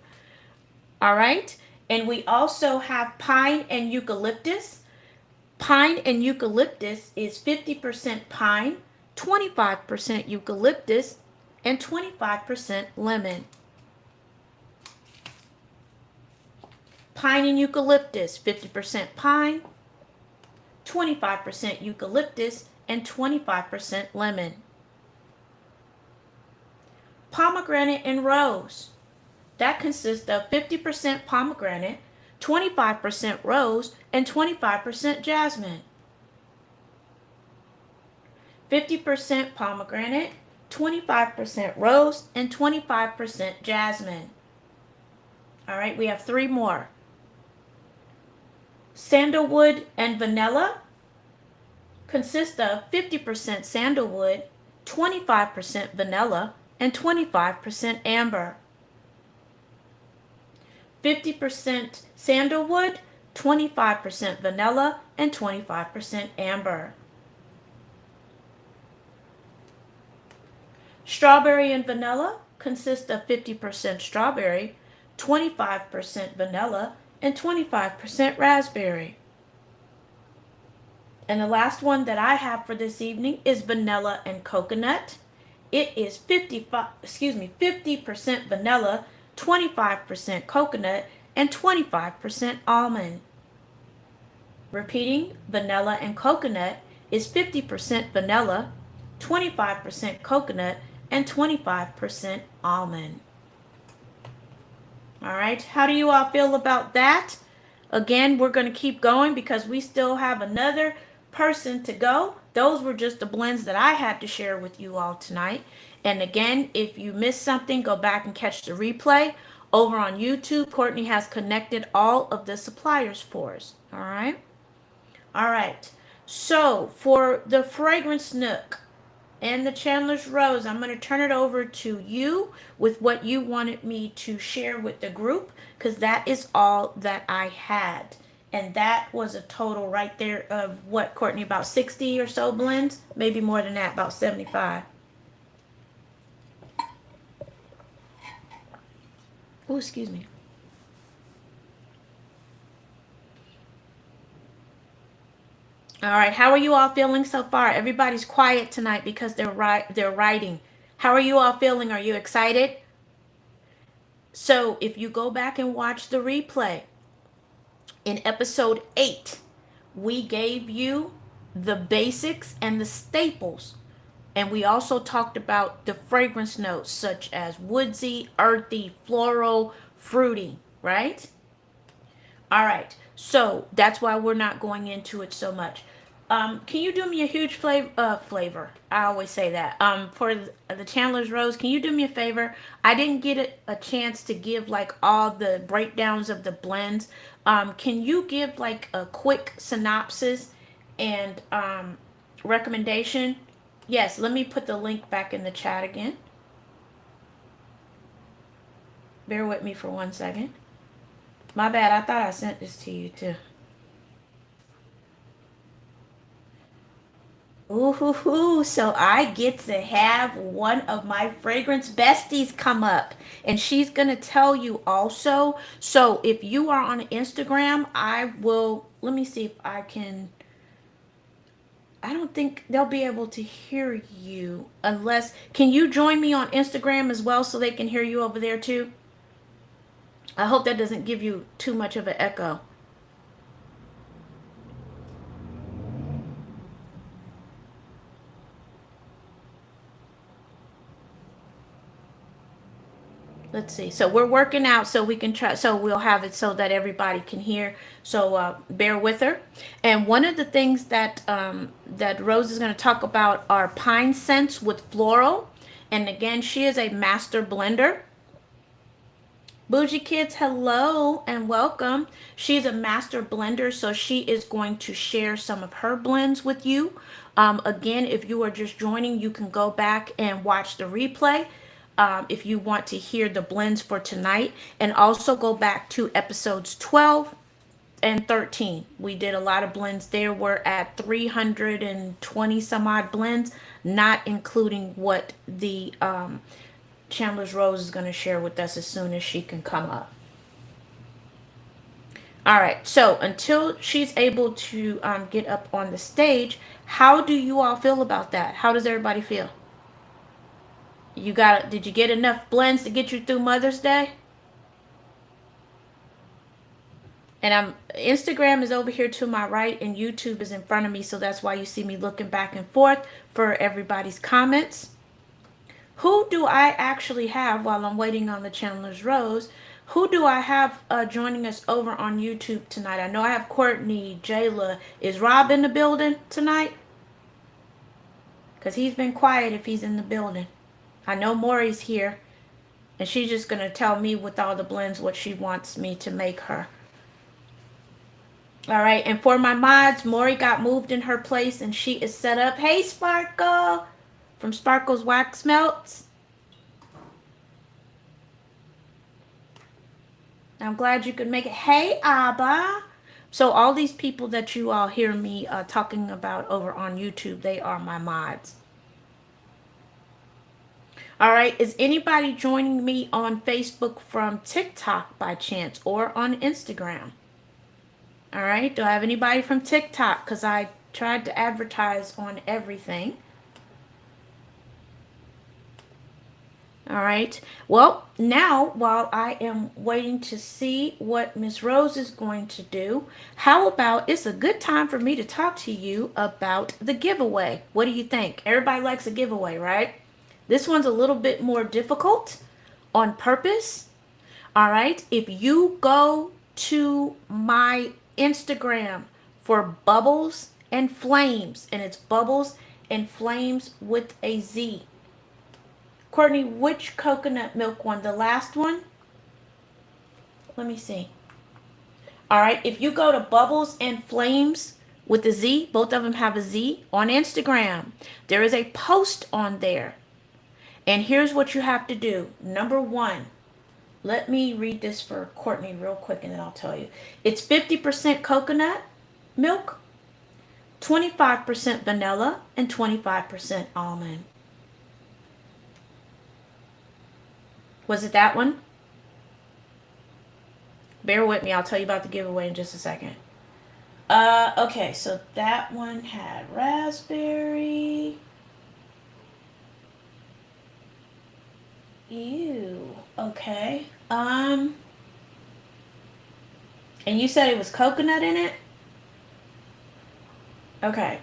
All right. And we also have pine and eucalyptus. Pine and eucalyptus is 50% pine, 25% eucalyptus, and 25% lemon. Pine and eucalyptus, 50% pine, 25% eucalyptus, and 25% lemon. Pomegranate and rose. That consists of 50% pomegranate, 25% rose, and 25% jasmine. 50% pomegranate, 25% rose, and 25% jasmine. All right, we have 3 more. Sandalwood and vanilla consist of 50% sandalwood, 25% vanilla, and 25% amber. 50% sandalwood, 25% vanilla, and 25% amber. Strawberry and vanilla consist of 50% strawberry, 25% vanilla, and 25% raspberry. And the last one that I have for this evening is vanilla and coconut. It is 50% vanilla, 25% coconut, and 25% almond. Repeating, vanilla and coconut is 50% vanilla, 25% coconut, and 25% almond. All right, how do you all feel about that? Again, we're going to keep going because we still have another person to go. Those were just the blends that I had to share with you all tonight. And again, if you missed something, go back and catch the replay. Over on YouTube, Courtney has connected all of the suppliers for us. All right. All right. So for the Fragrance Nook and the Chandler's Rose, I'm going to turn it over to you with what you wanted me to share with the group, because that is all that I had. And that was a total right there of what, Courtney, about 60 or so blends? Maybe more than that, about 75. Oh, excuse me. All right, how are you all feeling so far? Everybody's quiet tonight because they're writing. How are you all feeling? Are you excited? So if you go back and watch the replay, in episode 8, we gave you the basics and the staples. And we also talked about the fragrance notes such as woodsy, earthy, floral, fruity, right? All right, so that's why we're not going into it so much. Can you do me a huge flavor? I always say that. For the Chandler's Rose, can you do me a favor? I didn't get a chance to give like all the breakdowns of the blends. Can you give like a quick synopsis and recommendation? Yes, let me put the link back in the chat again. Bear with me for 1 second. My bad, I thought I sent this to you too. Ooh, so I get to have one of my fragrance besties come up, and she's gonna tell you also. So if you are on Instagram, I will, let me see if I can. I don't think they'll be able to hear you unless, can you join me on Instagram as well so they can hear you over there too? I hope that doesn't give you too much of an echo. Let's see. So we're working out so we can try. So we'll have it so that everybody can hear. So bear with her. And one of the things that that Rose is going to talk about are pine scents with floral. And again, she is a master blender. Bougie Kids, hello and welcome. She's a master blender, so she is going to share some of her blends with you. Again, if you are just joining, you can go back and watch the replay. If you want to hear the blends for tonight, and also go back to episodes 12 and 13. We did a lot of blends there. We're at 320 some odd blends, not including what the Chandler's Rose is going to share with us as soon as she can come up. All right, so until she's able to get up on the stage, How do you all feel about that? How does everybody feel? Did you get enough blends to get you through Mother's Day? And Instagram is over here to my right and YouTube is in front of me, so that's why you see me looking back and forth for everybody's comments. Who do I actually have while I'm waiting on the Chandler's Rose? Who do I have joining us over on YouTube tonight? I know I have Courtney, Jayla. Is Rob in the building tonight? Because he's been quiet if he's in the building. I know Maury's here, and she's just going to tell me with all the blends what she wants me to make her. All right, and for my mods, Maury got moved in her place, and she is set up. Hey, Sparkle! From Sparkle's Wax Melts. I'm glad you could make it. Hey, Abba! So all these people that you all hear me talking about over on YouTube, they are my mods. All right, is anybody joining me on Facebook from TikTok by chance or on Instagram? All right, do I have anybody from TikTok? Because I tried to advertise on everything. All right, well, now while I am waiting to see what Miss Rose is going to do, how about it's a good time for me to talk to you about the giveaway. What do you think? Everybody likes a giveaway, right? This one's a little bit more difficult on purpose. All right. If you go to my Instagram for Bubblez and Flamez, and it's Bubblez and Flamez with a Z. Courtney, which coconut milk one? The last one? Let me see. All right. If you go to Bubblez and Flamez with a Z, both of them have a Z on Instagram, there is a post on there. And here's what you have to do. Number one, let me read this for Courtney real quick and then I'll tell you. It's 50% coconut milk, 25% vanilla, and 25% almond. Was it that one? Bear with me. I'll tell you about the giveaway in just a second. Okay, so that one had raspberry. Ew. Okay. And you said it was coconut in it? Okay.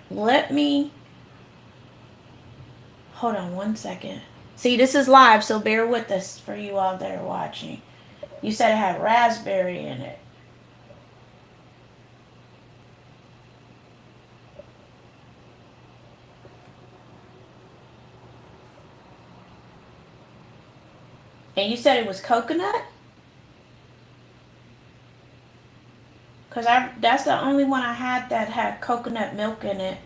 Hold on one second. See, this is live, so bear with us for you all that are watching. You said it had raspberry in it. And you said it was coconut? Because that's the only one I had that had coconut milk in it.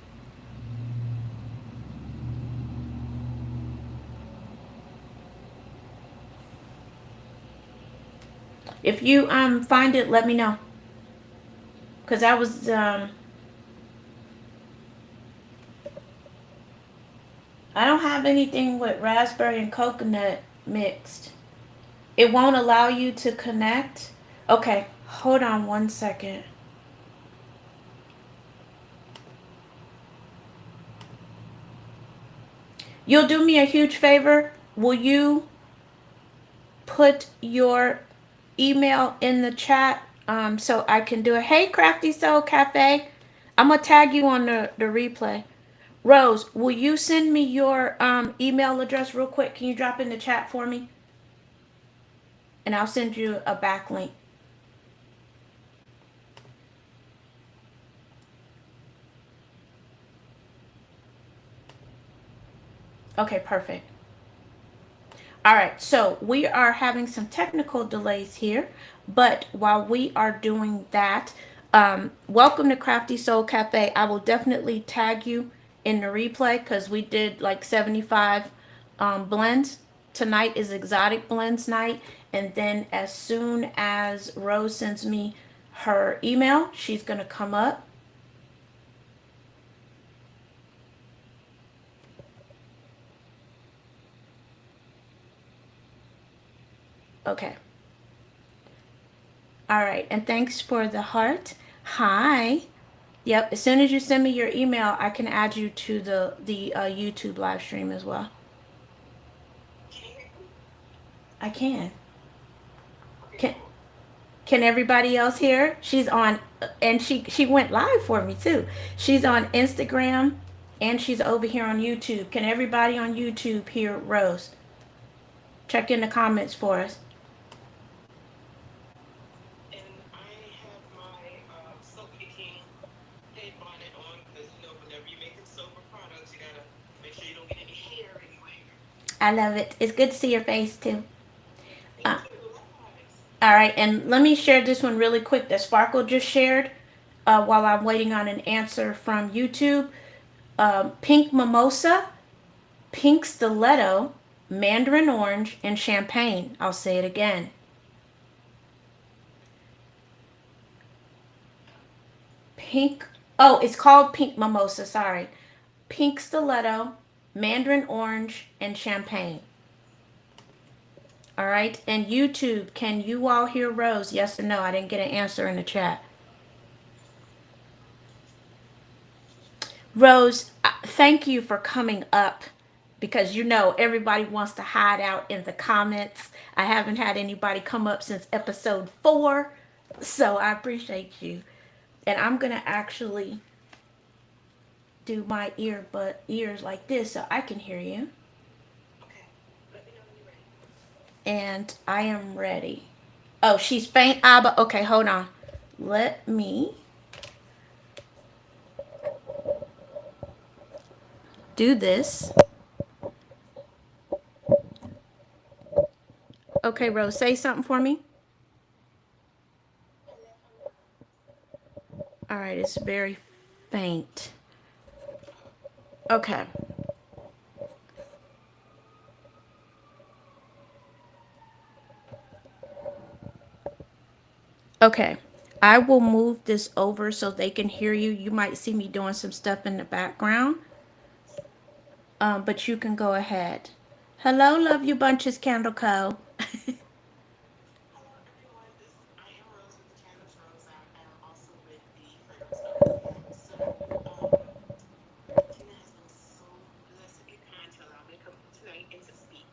If you find it, let me know. Because I was I don't have anything with raspberry and coconut mixed. It won't allow you to connect. Okay, hold on one second. You'll do me a huge favor. Will you put your email in the chat so I can do it? Hey, Crafty Soul Cafe. I'm going to tag you on the replay. Rose, will you send me your email address real quick? Can you drop in the chat for me? And I'll send you a backlink. Okay, perfect. All right, so we are having some technical delays here, but while we are doing that, welcome to Crafty Soul Cafe. I will definitely tag you in the replay because we did like 75 blends. Tonight is exotic blends night, and then as soon as Rose sends me her email, she's going to come up. Okay. All right, and thanks for the heart. Hi. Yep. As soon as you send me your email, I can add you to the YouTube live stream as well. Can you hear me? I can. Okay, Can cool. Can everybody else hear? She's on, and she went live for me too. She's on Instagram, and she's over here on YouTube. Can everybody on YouTube hear Rose? Check in the comments for us. And I have my soap making head bonnet on because whenever you're making soap or products, you gotta make sure you don't get any hair anywhere. I love it. It's good to see your face too. Uh, Thank you. Likewise. all right, and let me share this one really quick that Sparkle just shared while I'm waiting on an answer from YouTube. Pink mimosa, pink stiletto, mandarin orange, and champagne. I'll say it again. Pink. Oh, it's called pink mimosa. Sorry. Pink stiletto, mandarin orange, and champagne. All right. And YouTube, can you all hear Rose? Yes or no? I didn't get an answer in the chat. Rose, thank you for coming up because everybody wants to hide out in the comments. I haven't had anybody come up since episode 4, so I appreciate you. And I'm going to actually do my ears like this so I can hear you. Okay. Let me know when you're ready. And I am ready. Oh, she's faint, Abba. Okay, hold on. Let me do this. Okay, Rose, say something for me. Hello, hello. All right, it's very faint. Oh, Okay. Okay. I will move this over so they can hear you. You might see me doing some stuff in the background, but you can go ahead. Hello, love you bunches, Candle Co. hello, everyone. I am Rose with the Candles Rose. I am also with the Fragrance Line. So, Tina has been so blessed and kind to allow me to come in tonight and to speak.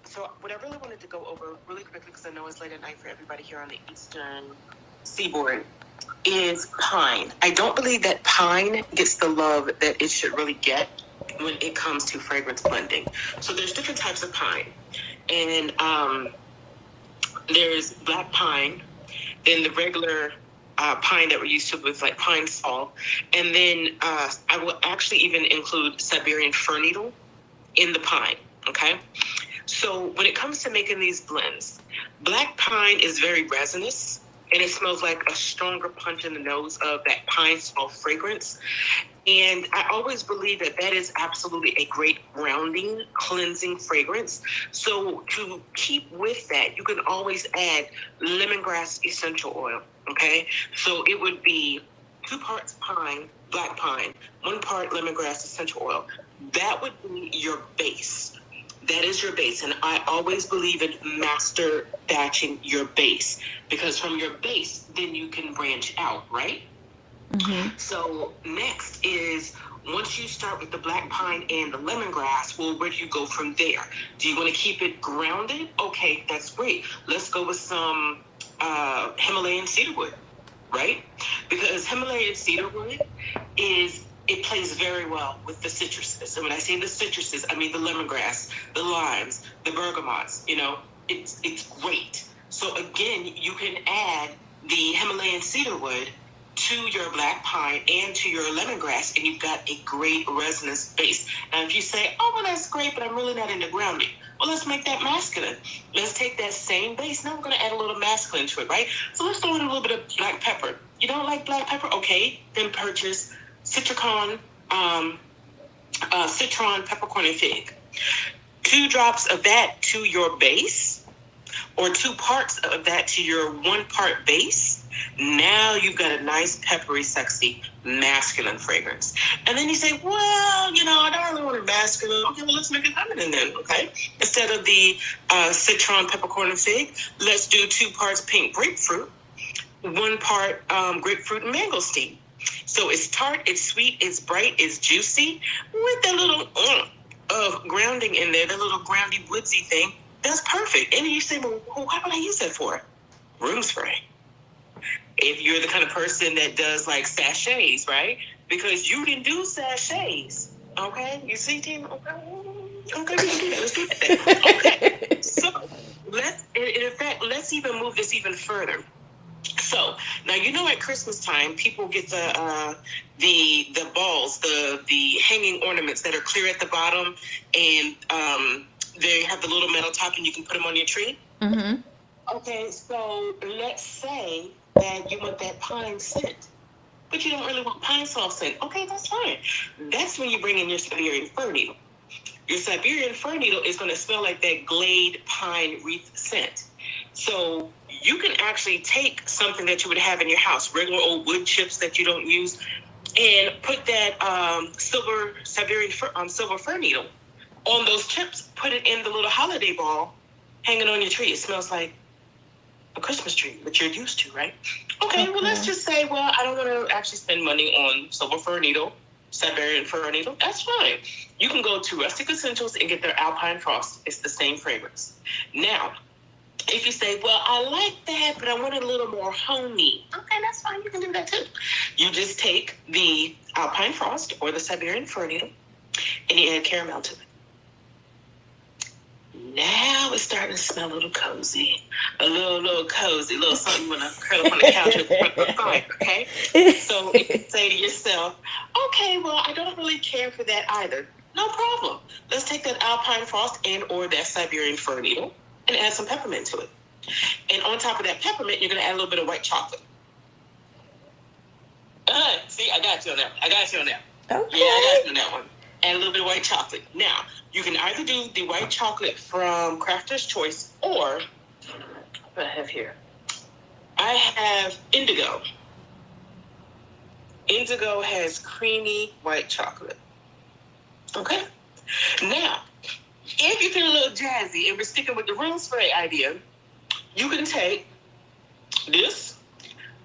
So what I really wanted to go over really quickly, because I know it's late at night for everybody here on the Eastern Seaboard, is pine. I don't believe that pine gets the love that it should really get when it comes to fragrance blending. So there's different types of pine, and there's black pine, then the regular pine that we're used to with like pine sol, and then I will actually even include Siberian fir needle in the pine. Okay. So when it comes to making these blends, black pine is very resinous and it smells like a stronger punch in the nose of that pine sol fragrance. And I always believe that that is absolutely a great grounding, cleansing fragrance. So to keep with that, you can always add lemongrass essential oil. Okay. So it would be 2 parts pine, black pine, 1 part lemongrass essential oil. That would be your base. That is your base. And I always believe in master batching your base because from your base, then you can branch out, right? Mm-hmm. So next is once you start with the black pine and the lemongrass, well, where do you go from there? Do you want to keep it grounded? Okay, that's great. Let's go with some Himalayan cedarwood, right? Because Himalayan cedarwood is it plays very well with the citruses. And when I say the citruses, I mean the lemongrass, the limes, the bergamots. It's great. So again, you can add the Himalayan cedarwood to your black pine and to your lemongrass, and you've got a great resonance base. Now, if you say, "Oh, well, that's great, but I'm really not into grounding," well, let's make that masculine. Let's take that same base. Now we're going to add a little masculine to it, right? So let's throw in a little bit of black pepper. You don't like black pepper? Okay, then purchase Citricon, citron, peppercorn, and fig. 2 drops of that to your base, or 2 parts of that to your 1 part base. Now you've got a nice, peppery, sexy, masculine fragrance. And then you say, well, I don't really want a masculine. Okay, well, let's make it feminine then, okay? Instead of the citron, peppercorn, and fig, let's do 2 parts pink grapefruit, 1 part grapefruit and mangosteen. So it's tart, it's sweet, it's bright, it's juicy, with that little of grounding in there, that little groundy woodsy thing. That's perfect. And you say, well, what would I use that for? Room spray. If you're the kind of person that does like sachets, right? Because you can do sachets. Okay, you see, team. Okay, we can do that. Let's do that. Okay, so in fact, let's even move this even further. So now you know at Christmas time, people get the balls, the hanging ornaments that are clear at the bottom, and they have the little metal top, and you can put them on your tree. Mm-hmm. Okay, so let's say that you want that pine scent, but you don't really want pine sol scent. Okay, that's fine. That's when you bring in your Siberian fir needle. Your Siberian fir needle is going to smell like that glade pine wreath scent. So you can actually take something that you would have in your house, regular old wood chips that you don't use, and put that silver fir needle on those chips. Put it in the little holiday ball hanging on your tree. It smells like a Christmas tree, which you're used to, right? Okay, well, let's just say, well, I don't want to actually spend money on silver fir needle, Siberian fir needle. That's fine. You can go to Rustic Essentials and get their Alpine Frost. It's the same fragrance. Now, if you say, well, I like that, but I want it a little more homey. Okay, that's fine. You can do that too. You just take the Alpine Frost or the Siberian fir needle and you add caramel to it. Now it's starting to smell a little cozy. A little cozy. A little something you want to curl up on the couch with the fire, okay? So you can say to yourself, okay, well, I don't really care for that either. No problem. Let's take that Alpine Frost and or that Siberian fir needle and add some peppermint to it. And on top of that peppermint, you're going to add a little bit of white chocolate. See, I got you on that. Okay. Yeah, I got you on that one. Add a little bit of white chocolate. Now, you can either do the white chocolate from Crafter's Choice or what I have here. I have indigo. Indigo has creamy white chocolate. Okay? Now, if you feel a little jazzy and we're sticking with the room spray idea, you can take this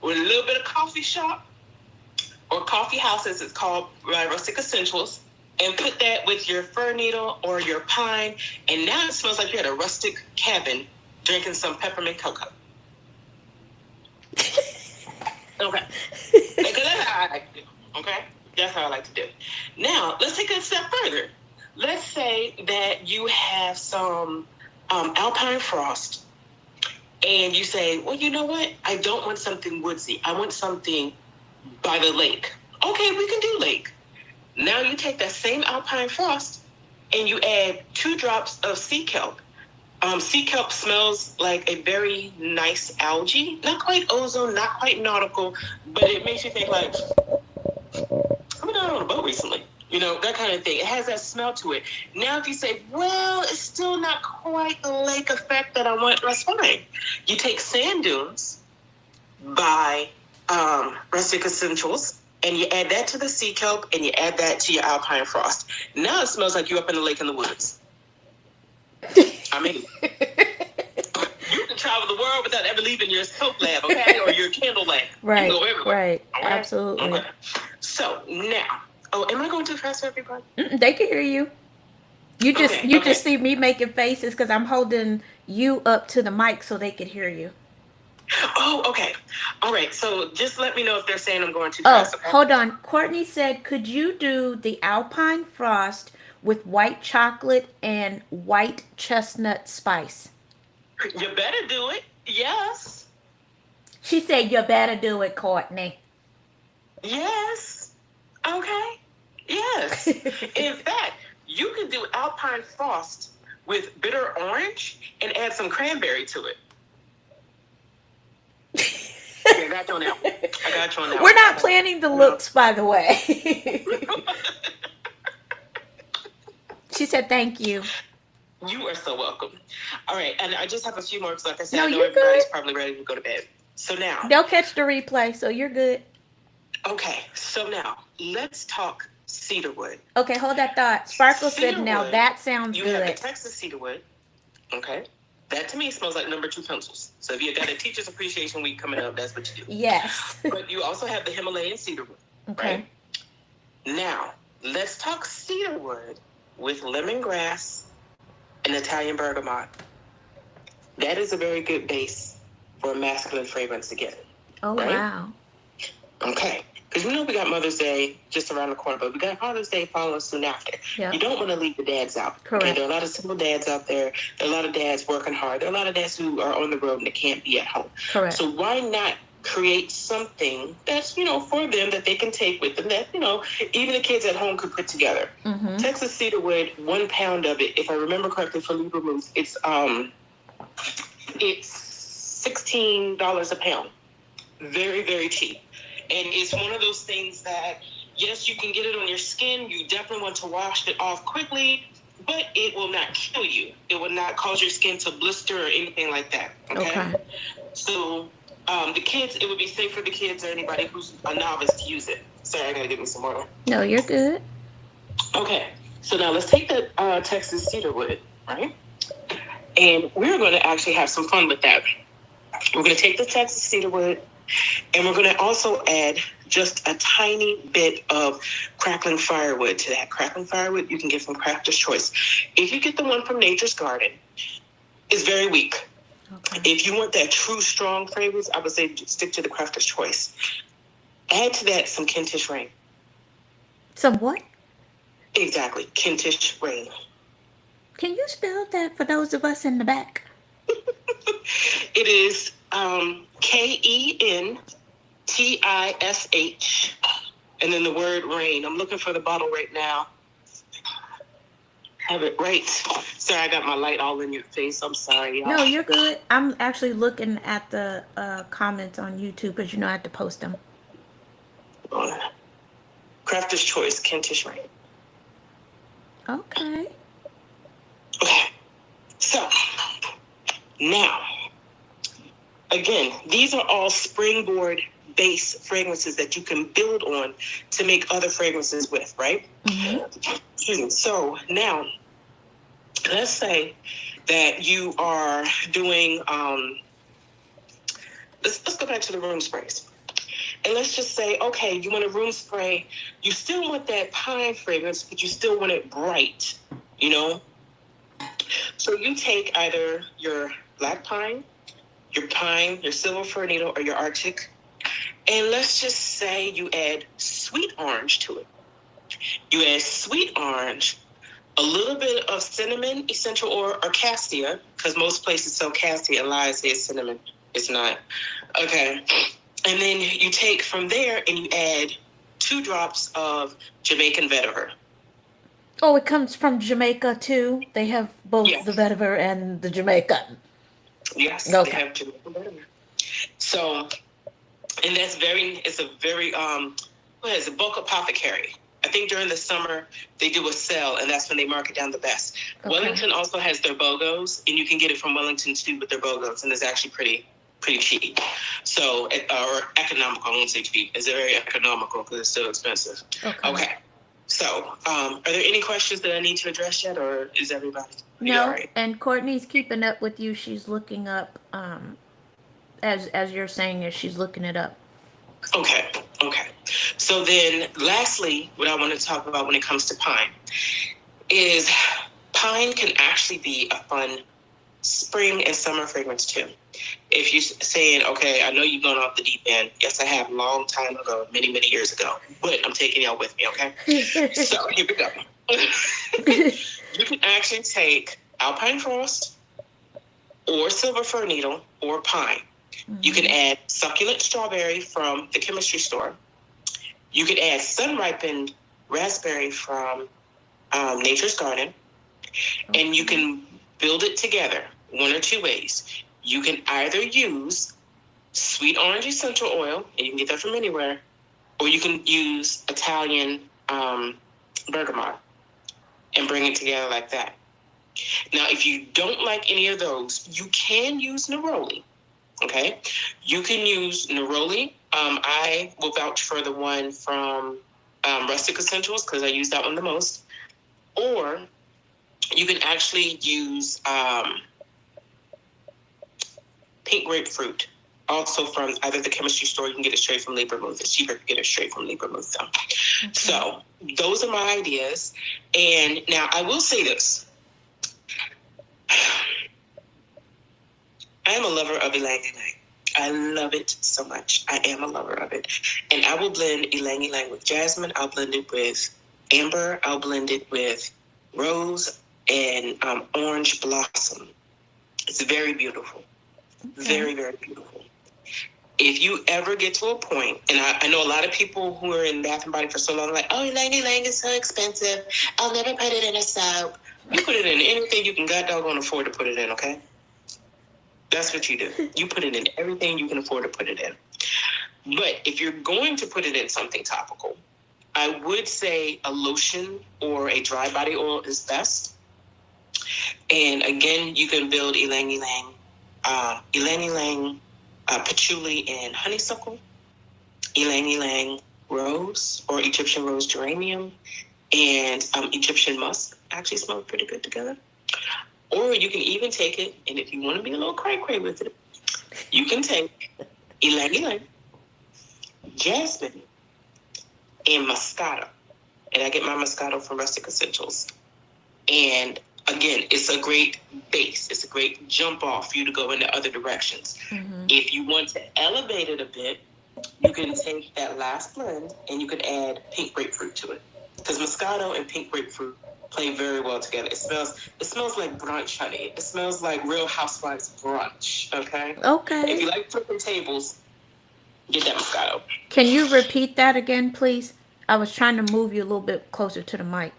with a little bit of coffee shop or coffee house, as it's called by Rustic Essentials, and put that with your fir needle or your pine, and now it smells like you're at a rustic cabin drinking some peppermint cocoa. Okay. Because that's how I like to do. Okay? That's how I like to do. Now, let's take it a step further. Let's say that you have some Alpine Frost, and you say, well, you know what? I don't want something woodsy. I want something by the lake. Okay, we can do lake. Now you take that same Alpine Frost and you add 2 drops of sea kelp. Sea kelp smells like a very nice algae. Not quite ozone, not quite nautical, but it makes you think like, I've been out on a boat recently. You know, that kind of thing. It has that smell to it. Now if you say, well, it's still not quite the lake effect that I want, that's fine. You take Sand Dunes by Rustic Essentials, and you add that to the sea kelp, and you add that to your Alpine Frost. Now it smells like you're up in the lake in the woods. I mean, you can travel the world without ever leaving your soap lab, okay, or your candle lamp. Right, you can go everywhere. right, okay? Absolutely. Okay. So now, am I going too fast for everybody? They can hear you. You just see me making faces because I'm holding you up to the mic so they can hear you. Oh, okay. All right. So just let me know if they're saying I'm going too fast. Okay? Hold on. Courtney said, could you do the Alpine Frost with white chocolate and white chestnut spice? You better do it. Yes. She said, you better do it, Courtney. Yes. Okay. Yes. In fact, you could do Alpine Frost with bitter orange and add some cranberry to it. Yeah, I got you on that one. We're not planning the looks, by the way. She said, thank you. You are so welcome. All right, and I just have a few more because, like I said, No, I know you're everybody's good. probably ready to go to bed. So now. They'll catch the replay, so you're good. Okay, so now, let's talk cedarwood. Okay, hold that thought. Sparkle said, now that sounds good. You have the Texas cedarwood, okay? That to me smells like number 2 pencils. So if you got a Teacher's Appreciation Week coming up, that's what you do. Yes. But you also have the Himalayan cedarwood. Okay. Right? Now, let's talk cedarwood with lemongrass and Italian bergamot. That is a very good base for a masculine fragrance again. Oh, right? wow. Okay. Because we know we got Mother's Day just around the corner, but we got Father's Day following soon after. Yep. You don't want to leave the dads out. Correct. Okay? There are a lot of single dads out there. There are a lot of dads working hard. There are a lot of dads who are on the road and they can't be at home. Correct. So why not create something that's, for them that they can take with them that, even the kids at home could put together. Mm-hmm. Texas cedarwood, 1 pound of it, if I remember correctly for Libra Moose, it's $16 a pound. Very, very cheap. And it's one of those things that, yes, you can get it on your skin. You definitely want to wash it off quickly, but it will not kill you. It will not cause your skin to blister or anything like that. Okay. So the kids, it would be safe for the kids or anybody who's a novice to use it. Sorry, I gotta get me some water. No, you're good. Okay. So now let's take the Texas cedarwood, right? And we're going to actually have some fun with that. We're going to take the Texas cedarwood, and we're going to also add just a tiny bit of crackling firewood to that. Crackling firewood you can get from Crafter's Choice. If you get the one from Nature's Garden, it's very weak. Okay. If you want that true strong fragrance, I would say stick to the Crafter's Choice. Add to that some Kentish Rain. Some what? Exactly, Kentish Rain. Can you spell that for those of us in the back? It is Kentish, and then the word rain. I'm looking for the bottle right now. Have it right. Sorry, I got my light all in your face. I'm sorry, y'all. No, you're good. I'm actually looking at the comments on YouTube because I have to post them. Crafter's Choice, Kentish Rain. Okay. Okay. So, now, again, these are all springboard base fragrances that you can build on to make other fragrances with, right? Mm-hmm. So now, let's say that you are doing, let's go back to the room sprays. And let's just say, okay, you want a room spray. You still want that pine fragrance, but you still want it bright, So you take either your black pine, your silver fir needle, or your Arctic, and let's just say you add sweet orange to it. You add sweet orange, a little bit of cinnamon, essential oil, or cassia, because most places sell cassia and lies say it's cinnamon. It's not. Okay. And then you take from there and you add 2 drops of Jamaican vetiver. Oh, it comes from Jamaica too? They have both the vetiver and the Jamaican. Yes, okay. They have Jamaican vetiver. So, and it's a very, what is it, bulk apothecary. I think during the summer they do a sale, and that's when they mark it down the best. Okay. Wellington also has their BOGOs, and you can get it from Wellington too with their BOGOs, and it's actually pretty cheap. So, or economical. I won't say cheap. It's very economical because it's still expensive. Okay. So, are there any questions that I need to address yet, or is everybody? No. All right? And Courtney's keeping up with you. She's looking up, as you're saying it, she's looking it up. Okay. So then, lastly, what I want to talk about when it comes to pine is pine can actually be a fun spring and summer fragrance too. If you're saying, okay, I know you've gone off the deep end. Yes, I have, long time ago, many, many years ago. But I'm taking y'all with me, okay? So here we go. You can actually take Alpine Frost or Silver Fir Needle or Pine. Mm-hmm. You can add Succulent Strawberry from the chemistry store. You can add Sun-Ripened Raspberry from Nature's Garden. Okay. And you can build it together 1 or 2 ways. You can either use sweet orange essential oil, and you can get that from anywhere, or you can use Italian bergamot and bring it together like that. Now, if you don't like any of those, you can use neroli, okay? You can use neroli. I will vouch for the one from Rustic Essentials because I use that one the most. Or you can actually use pink grapefruit also from either the chemistry store. You can get it straight from Libra Booth. It's cheaper to get it straight from Libra Booth, though. Okay. So those are my ideas. And now I will say this. I am a lover of ylang ylang. I love it so much. I am a lover of it. And I will blend ylang ylang with jasmine. I'll blend it with amber. I'll blend it with rose and orange blossom. It's very beautiful. Very, very beautiful. If you ever get to a point, and I know a lot of people who are in Bath and Body for so long, like, oh, ylang ylang is so expensive. I'll never put it in a soap. You put it in anything you can god doggone afford to put it in, okay? That's what you do. You put it in everything you can afford to put it in. But if you're going to put it in something topical, I would say a lotion or a dry body oil is best. And again, you can build ylang ylang, patchouli and honeysuckle, ylang ylang rose or Egyptian rose geranium, and Egyptian musk actually smell pretty good together. Or you can even take it, and if you want to be a little cray-cray with it, you can take ylang ylang, jasmine, and Moscato. And I get my Moscato from Rustic Essentials. And again, it's a great base. It's a great jump off for you to go into other directions. Mm-hmm. If you want to elevate it a bit, you can take that last blend and you can add pink grapefruit to it. Because Moscato and pink grapefruit play very well together. It smells like brunch, honey. It smells like Real Housewives brunch, okay? Okay. If you like flipping tables, get that Moscato. Can you repeat that again, please? I was trying to move you a little bit closer to the mic.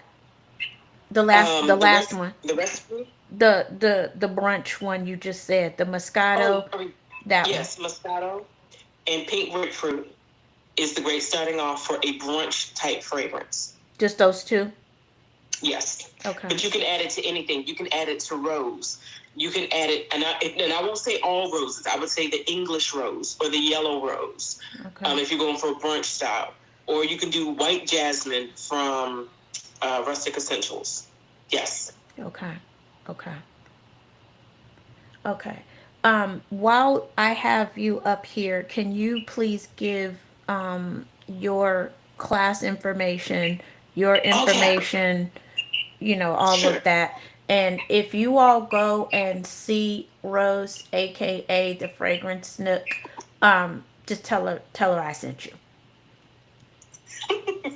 The last one. The recipe? The brunch one you just said. The Moscato. Yes, Moscato and pink grapefruit is the great starting off for a brunch type fragrance. Just those two? Yes. Okay. But you can add it to anything. You can add it to rose. You can add it, and I won't say all roses. I would say the English rose or the yellow rose. Okay. If you're going for a brunch style, or you can do white jasmine from Rustic Essentials. Yes. Okay. While I have you up here, can you please give your class information, your information, all Sure. of that. And if you all go and see Rose, aka the Fragrance Nook, just tell her I sent you.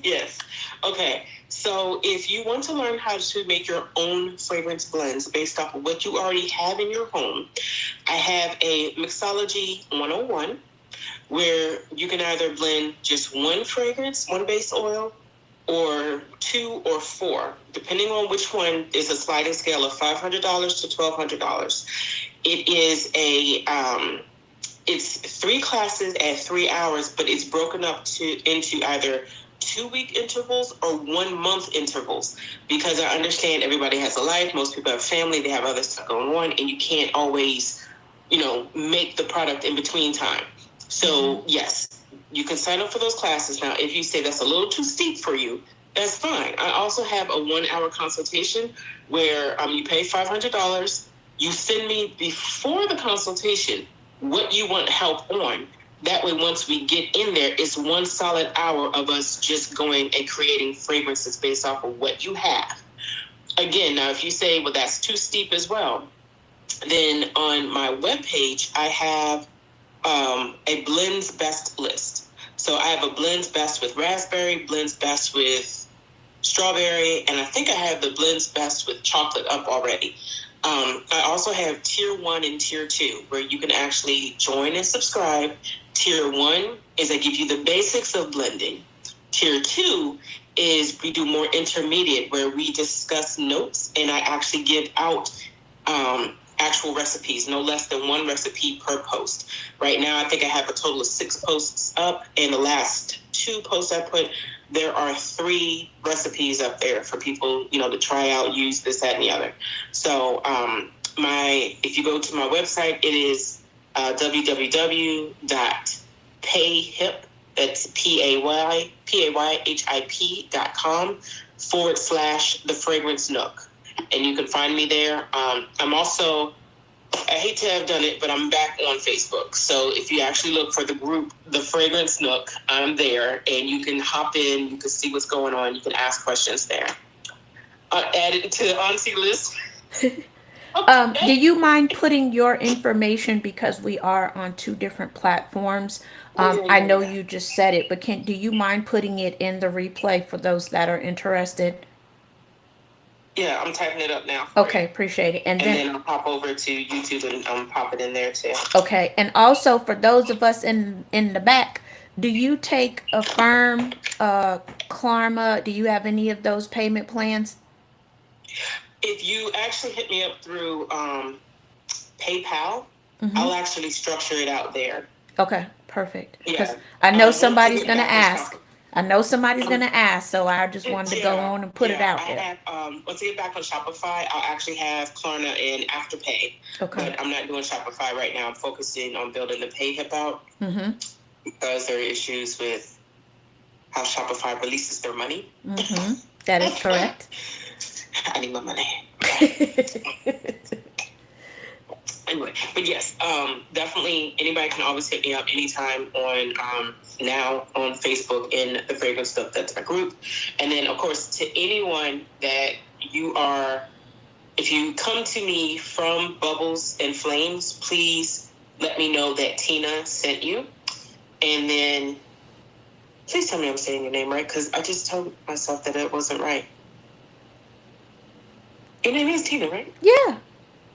Yes. Okay. So if you want to learn how to make your own fragrance blends based off of what you already have in your home, I have a mixology 101 where you can either blend just one fragrance, one base oil, or 2 or 4, depending on which one. Is a sliding scale of $500 to $1,200. It is it's 3 classes at 3 hours, but it's broken up into either 2-week intervals or 1-month intervals, because I understand everybody has a life. Most people have family. They have other stuff going on, and you can't always, make the product in between time. So yes, you can sign up for those classes. Now, if you say that's a little too steep for you, that's fine. I also have a 1-hour consultation where you pay $500. You send me before the consultation what you want help on. That way, once we get in there, it's 1 solid hour of us just going and creating fragrances based off of what you have. Again, now, if you say, well, that's too steep as well, then on my webpage, I have a blends best list. So I have a blends best with raspberry, blends best with strawberry, and I think I have the blends best with chocolate up already. I also have tier 1 and tier 2 where you can actually join and subscribe. Tier 1 is I give you the basics of blending. Tier 2 is we do more intermediate where we discuss notes, and I actually give out actual recipes, no less than 1 recipe per post. Right now, I think I have a total of 6 posts up, and the last 2 posts I put, there are 3 recipes up there for people, to try out, use this, that, and the other. So if you go to my website, it is www.payhip, that's payhip.com/The Fragrance Nook. And you can find me there. I'm also I hate to have done it, but I'm back on Facebook. So if you actually look for the group, The Fragrance Nook, I'm there, and you can hop in. You can see what's going on. You can ask questions there. Add it to the auntie list. Do you mind putting your information, because we are on two different platforms? I know Yeah. you just said it, but do you mind putting it in the replay for those that are interested? Yeah, I'm typing it up now for Okay, you. appreciate it. And then I'll pop over to YouTube and pop it in there too. Okay, and also for those of us in the back, do you take Affirm, Klarma? Do you have any of those payment plans? If you actually hit me up through PayPal, I'll actually structure it out there. Okay, perfect. Because Yeah. I know Once somebody's again, gonna back on ask. Shopify. I know somebody's gonna ask, so I just wanted to go on and put it out I there. have, once I get back on Shopify, I'll actually have Klarna and Afterpay. Okay. But I'm not doing Shopify right now. I'm focusing on building the PayHip out because there are issues with how Shopify releases their money. That is correct. I need my money. Anyway, but yes, definitely anybody can always hit me up anytime on now on Facebook in the Fragrance Stuff. That's my group. And then of course to anyone that you are, if you come to me from Bubblez and Flamez, please let me know that Tina sent you. And then please tell me I'm saying your name right, because I just told myself that it wasn't right. Your name is Tina, right? Yeah.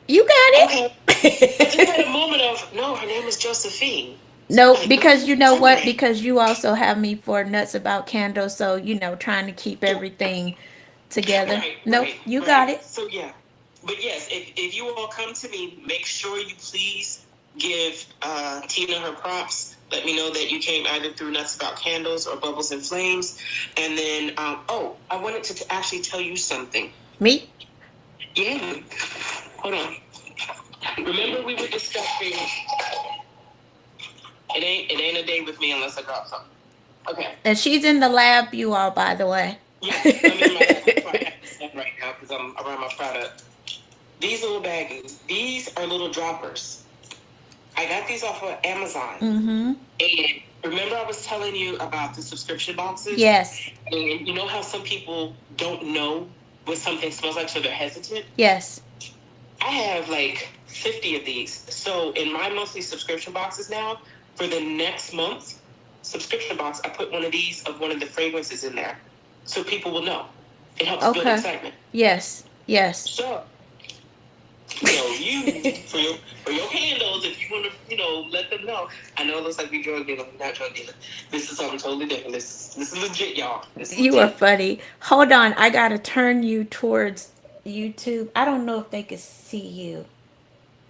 You got it. Okay. I just had a moment of, no, her name is Josephine. No, because you know what? Because you also have me for nuts about candles, so trying to keep everything together. Right, Nope, you got it. So yeah. But yes, if you all come to me, make sure you please give Tina her props. Let me know that you came either through Nuts About Candles or Bubblez and Flamez. And then, I wanted to actually tell you something. Me? Yeah. Hold on. Remember we were discussing, it ain't a day with me unless I drop something. Okay. And she's in the lab, you all, by the way. Yeah, I'm in my lab right now because I'm around my product. These little baggies, these are little droppers. I got these off of Amazon. And remember I was telling you about the subscription boxes? Yes. And you know how some people don't know what something smells like, so they're hesitant? Yes. I have like 50 of these. So in my monthly subscription boxes now, for the next month subscription box, I put one of these of one of the fragrances in there, so people will know. It helps build excitement. Yes. Yes. So, you for your candles, if you want to, let them know. I know it looks like we drug dealer, we're not drug dealer. This is something totally different. This is legit, y'all. You are funny. Hold on, I gotta turn you towards YouTube. I don't know if they could see you.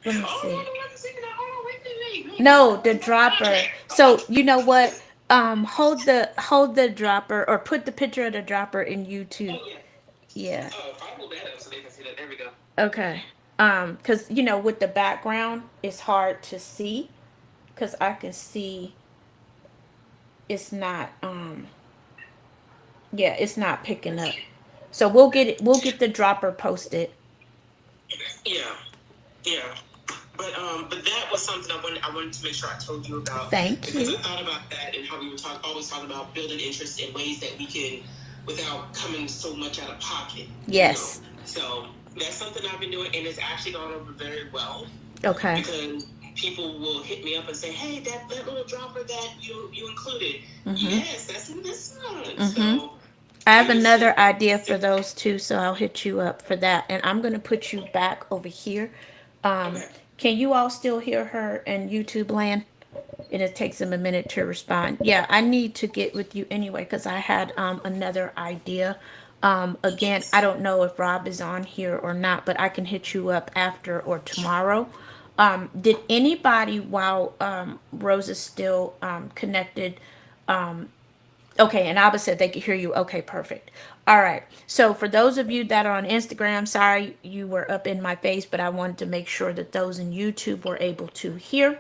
Let me see. No, the dropper. So you know what? Hold the dropper, or put the picture of the dropper in YouTube. Yeah. Oh, if I hold that up so they can see that, there we go. Okay. Because with the background, it's hard to see. Because I can see it's not. Yeah, it's not picking up. So we'll get it. We'll get the dropper posted. Yeah, yeah. But that was something I wanted to make sure I told you about. Thank you. Because I thought about that and how we were always talking about building interest in ways that we can, without coming so much out of pocket. Yes. So that's something I've been doing, and it's actually gone over very well. Okay. Because people will hit me up and say, "Hey, that little dropper that you included, yes, that's in this one." So I have another idea for those too, so I'll hit you up for that. And I'm gonna put you back over here. Okay. Can you all still hear her in YouTube land? And it takes them a minute to respond. Yeah, I need to get with you anyway because I had another idea. Again, I don't know if Rob is on here or not, but I can hit you up after or tomorrow. Did anybody, while Rose is still connected, okay, and Abba said they could hear you. Okay, perfect. All right. So for those of you that are on Instagram, sorry you were up in my face, but I wanted to make sure that those in YouTube were able to hear.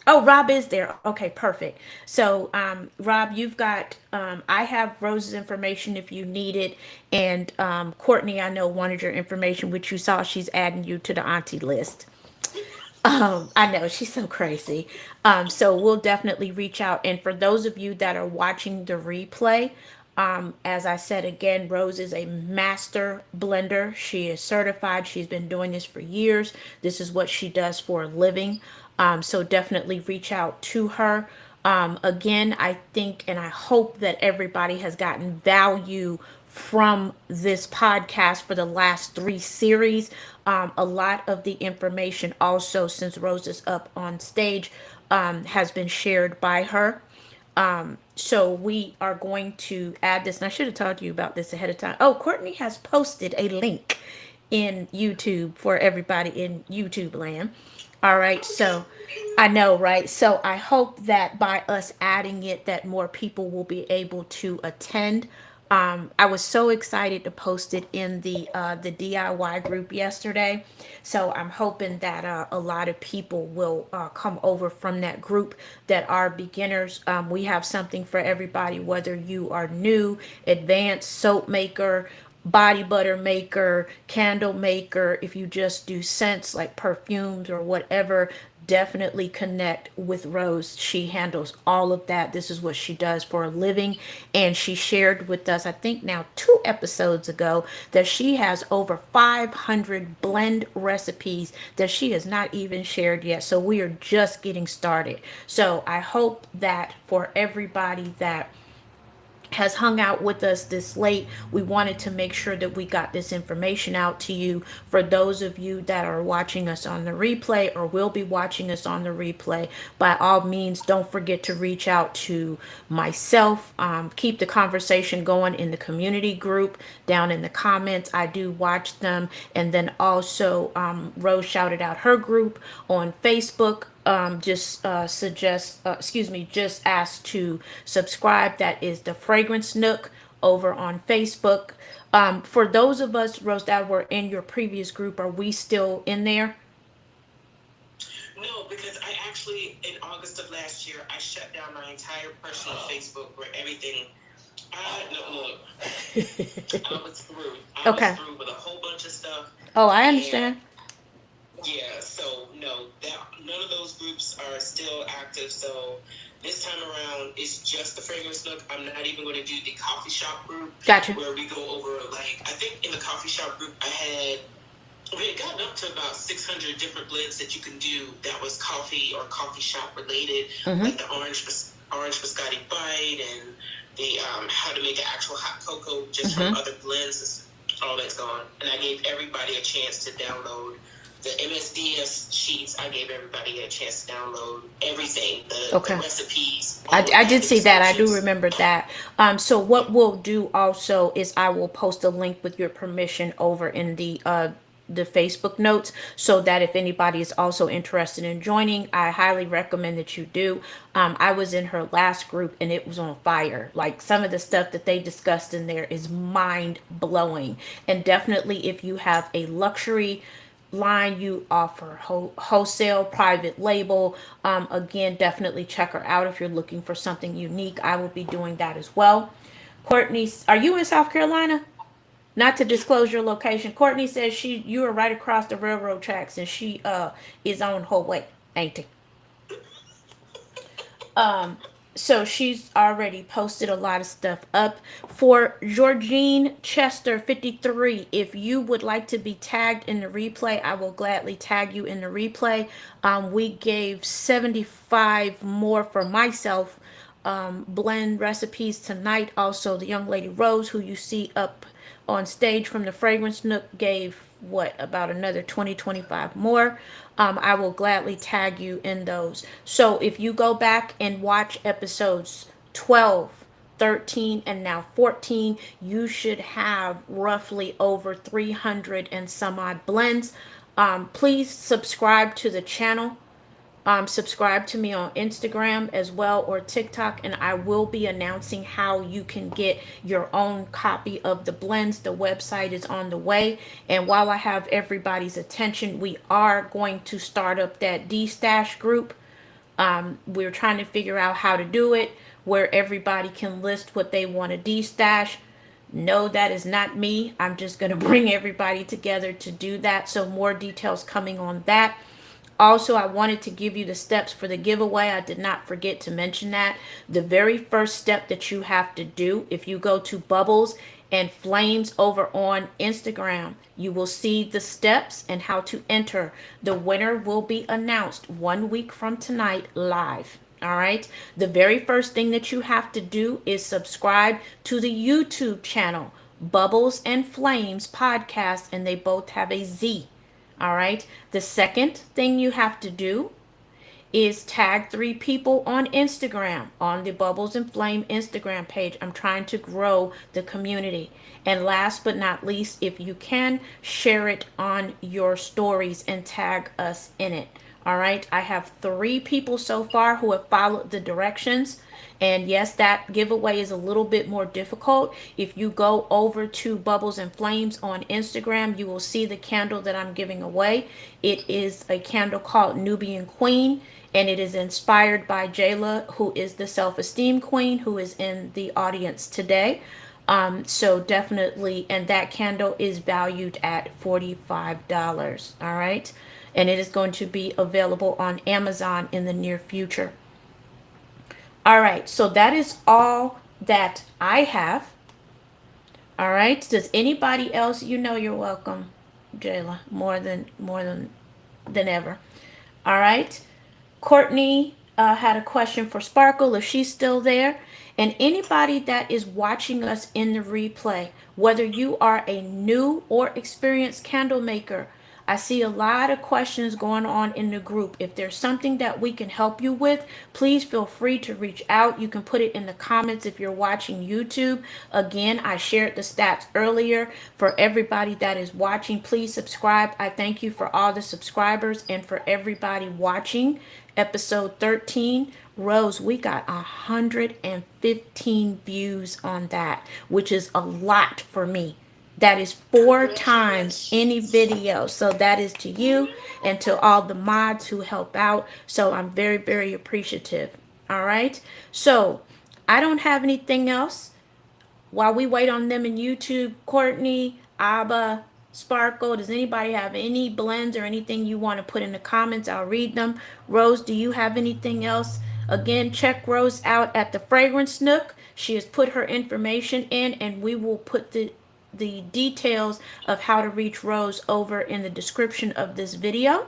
Oh, Rob is there. Okay, perfect. So, Rob, you've got, I have Rose's information if you need it. And Courtney, I know wanted your information, which you saw she's adding you to the auntie list. I know she's so crazy. So we'll definitely reach out. And for those of you that are watching the replay, as I said again, Rose is a master blender. She is certified. She's been doing this for years. This is what she does for a living. So definitely reach out to her. Again, I think and I hope that everybody has gotten value from this podcast for the last three series. A lot of the information also, since Rose is up on stage, has been shared by her. So we are going to add this, and I should have told you about this ahead of time. Oh, Courtney has posted a link in YouTube for everybody in YouTube land. All right, so I know, right? So I hope that by us adding it, that more people will be able to attend. I was so excited to post it in the DIY group yesterday. So I'm hoping that a lot of people will come over from that group that are beginners. We have something for everybody, whether you are new, advanced soap maker, body butter maker, candle maker, if you just do scents like perfumes or whatever, definitely connect with Rose. She handles all of that. This is what she does for a living. And she shared with us, I think now 2 episodes ago, that she has over 500 blend recipes that she has not even shared yet. So we are just getting started. So I hope that for everybody that has hung out with us this late, we wanted to make sure that we got this information out to you. For those of you that are watching us on the replay or will be watching us on the replay, by all means, don't forget to reach out to myself. Keep the conversation going in the community group down in the comments. I do watch them. And then also, Rose shouted out her group on Facebook. Just suggest, excuse me, just ask to subscribe. That is the Fragrance Nook over on Facebook. For those of us, Rose, that were in your previous group, are we still in there? No, because I actually, in August of last year, I shut down my entire personal Facebook where everything. No, look, I was through. I was Okay. through with a whole bunch of stuff. Oh, I And understand. yeah, so no, that none of those groups are still active. So this time around, it's just the Fragrance Nook. I'm not even going to do the coffee shop group Gotcha. where we go over, like, I think in the coffee shop group, we had gotten up to about 600 different blends that you can do that was coffee or coffee shop related, Mm-hmm. like the orange biscotti bite and the how to make an actual hot cocoa just from Mm-hmm. other blends. All that's gone, and I gave everybody a chance to download the MSDS sheets. I gave everybody a chance to download everything, the Okay. recipes, I, all of I that, did the see that. I do descriptions. remember that. So what we'll do also is I will post a link with your permission over in the Facebook notes, so that if anybody is also interested in joining, I highly recommend that you do. I was in her last group and it was on fire. Like, some of the stuff that they discussed in there is mind blowing. And definitely, if you have a luxury line, you offer wholesale, private label, again, definitely check her out if you're looking for something unique. I will be doing that as well. Courtney, are you in South Carolina? Not to disclose your location. Courtney says you are right across the railroad tracks, and she is on her way, ain't it? So she's already posted a lot of stuff up. For Georgine Chester 53, if you would like to be tagged in the replay, I will gladly tag you in the replay. We gave 75 more for myself blend recipes tonight. Also, the young lady Rose, who you see up on stage from the Fragrance Nook, gave what, about another 20, 25 more. I will gladly tag you in those. So if you go back and watch episodes 12, 13, and now 14, you should have roughly over 300 and some odd blends. Please subscribe to the channel. Subscribe to me on Instagram as well, or TikTok, and I will be announcing how you can get your own copy of the blends. The website is on the way. And while I have everybody's attention, we are going to start up that D-Stash group. We're trying to figure out how to do it where everybody can list what they want to D-Stash. No, that is not me. I'm just going to bring everybody together to do that. So more details coming on that. Also, I wanted to give you the steps for the giveaway. I did not forget to mention that. The very first step that you have to do, if you go to Bubblez and Flamez over on Instagram, you will see the steps and how to enter. The winner will be announced 1 week from tonight live. All right. The very first thing that you have to do is subscribe to the YouTube channel, Bubblez and Flamez podcast, and they both have a Z. All right. The second thing you have to do is tag 3 people on Instagram, on the Bubblez and Flame Instagram page. I'm trying to grow the community. And last but not least, if you can, share it on your stories and tag us in it. All right. I have 3 people so far who have followed the directions. And yes, that giveaway is a little bit more difficult. If you go over to Bubblez and Flamez on Instagram, you will see the candle that I'm giving away. It is a candle called Nubian Queen, and it is inspired by Jayla, who is the self-esteem queen, who is in the audience today. So definitely, and that candle is valued at $45. All right. And it is going to be available on Amazon in the near future. All right, so that is all that I have. All right. Does anybody else? You know you're welcome, Jayla, more than ever. All right. Courtney had a question for Sparkle if she's still there. And anybody that is watching us in the replay, whether you are a new or experienced candle maker, I see a lot of questions going on in the group. If there's something that we can help you with, please feel free to reach out. You can put it in the comments if you're watching YouTube. Again, I shared the stats earlier. For everybody that is watching, please subscribe. I thank you for all the subscribers and for everybody watching. Episode 13, Rose, we got 115 views on that, which is a lot for me. That is 4 times any video. So that is to you and to all the mods who help out. So I'm very, very appreciative. All right. So I don't have anything else. While we wait on them in YouTube, Courtney, Abba, Sparkle, does anybody have any blends or anything you want to put in the comments? I'll read them. Rose, do you have anything else? Again, check Rose out at the Fragrance Nook. She has put her information in, and we will put the details of how to reach Rose over in the description of this video.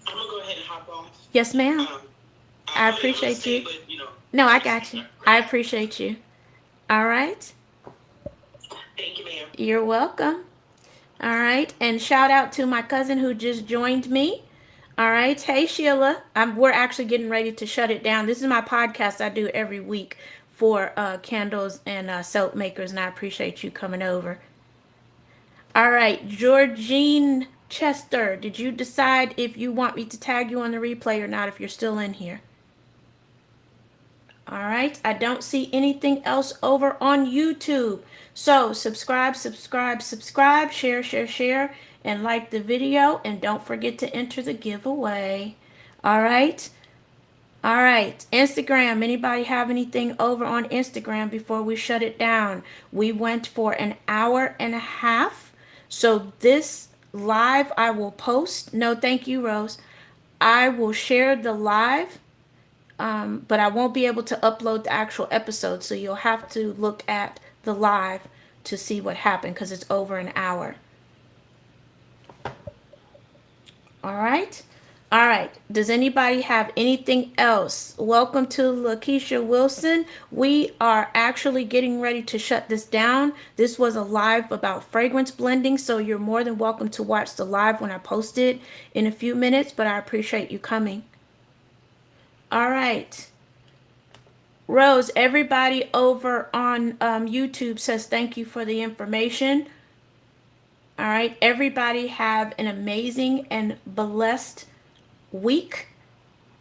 I'm gonna go ahead and hop off. Yes, ma'am. I appreciate you. But, no, I got you. I appreciate you. All right. Thank you, ma'am. You're welcome. All right. And shout out to my cousin who just joined me. All right. Hey, Sheila. We're actually getting ready to shut it down. This is my podcast I do every week for candles and soap makers, and I appreciate you coming over. All right. Georgine Chester, did you decide if you want me to tag you on the replay or not if you're still in here? All right. I don't see anything else over on YouTube. So subscribe, share, and like the video. And don't forget to enter the giveaway. All right. All right. Instagram. Anybody have anything over on Instagram before we shut it down? We went for an hour and a half. So this live I will post. No, thank you, Rose. I will share the live. But I won't be able to upload the actual episode, so you'll have to look at the live to see what happened because it's over an hour. All right. All right. Does anybody have anything else? Welcome to Lakeisha Wilson. We are actually getting ready to shut this down. This was a live about fragrance blending, so you're more than welcome to watch the live when I post it in a few minutes, but I appreciate you coming. All right. Rose, everybody over on YouTube says thank you for the information. All right. Everybody have an amazing and blessed week.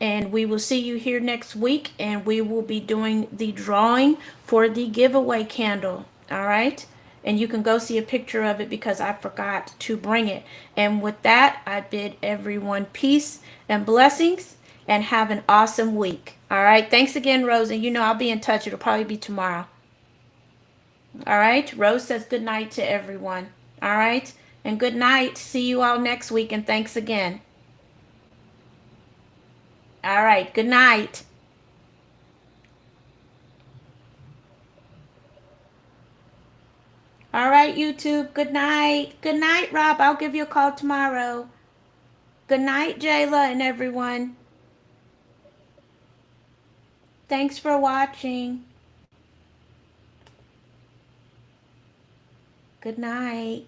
And we will see you here next week. And we will be doing the drawing for the giveaway candle. All right. And you can go see a picture of it because I forgot to bring it. And with that, I bid everyone peace and blessings. And have an awesome week. All right. Thanks again, Rose. And I'll be in touch. It'll probably be tomorrow. All right. Rose says good night to everyone. All right. And good night. See you all next week. And thanks again. All right. Good night. All right, YouTube. Good night. Good night, Rob. I'll give you a call tomorrow. Good night, Jayla and everyone. Thanks for watching. Good night.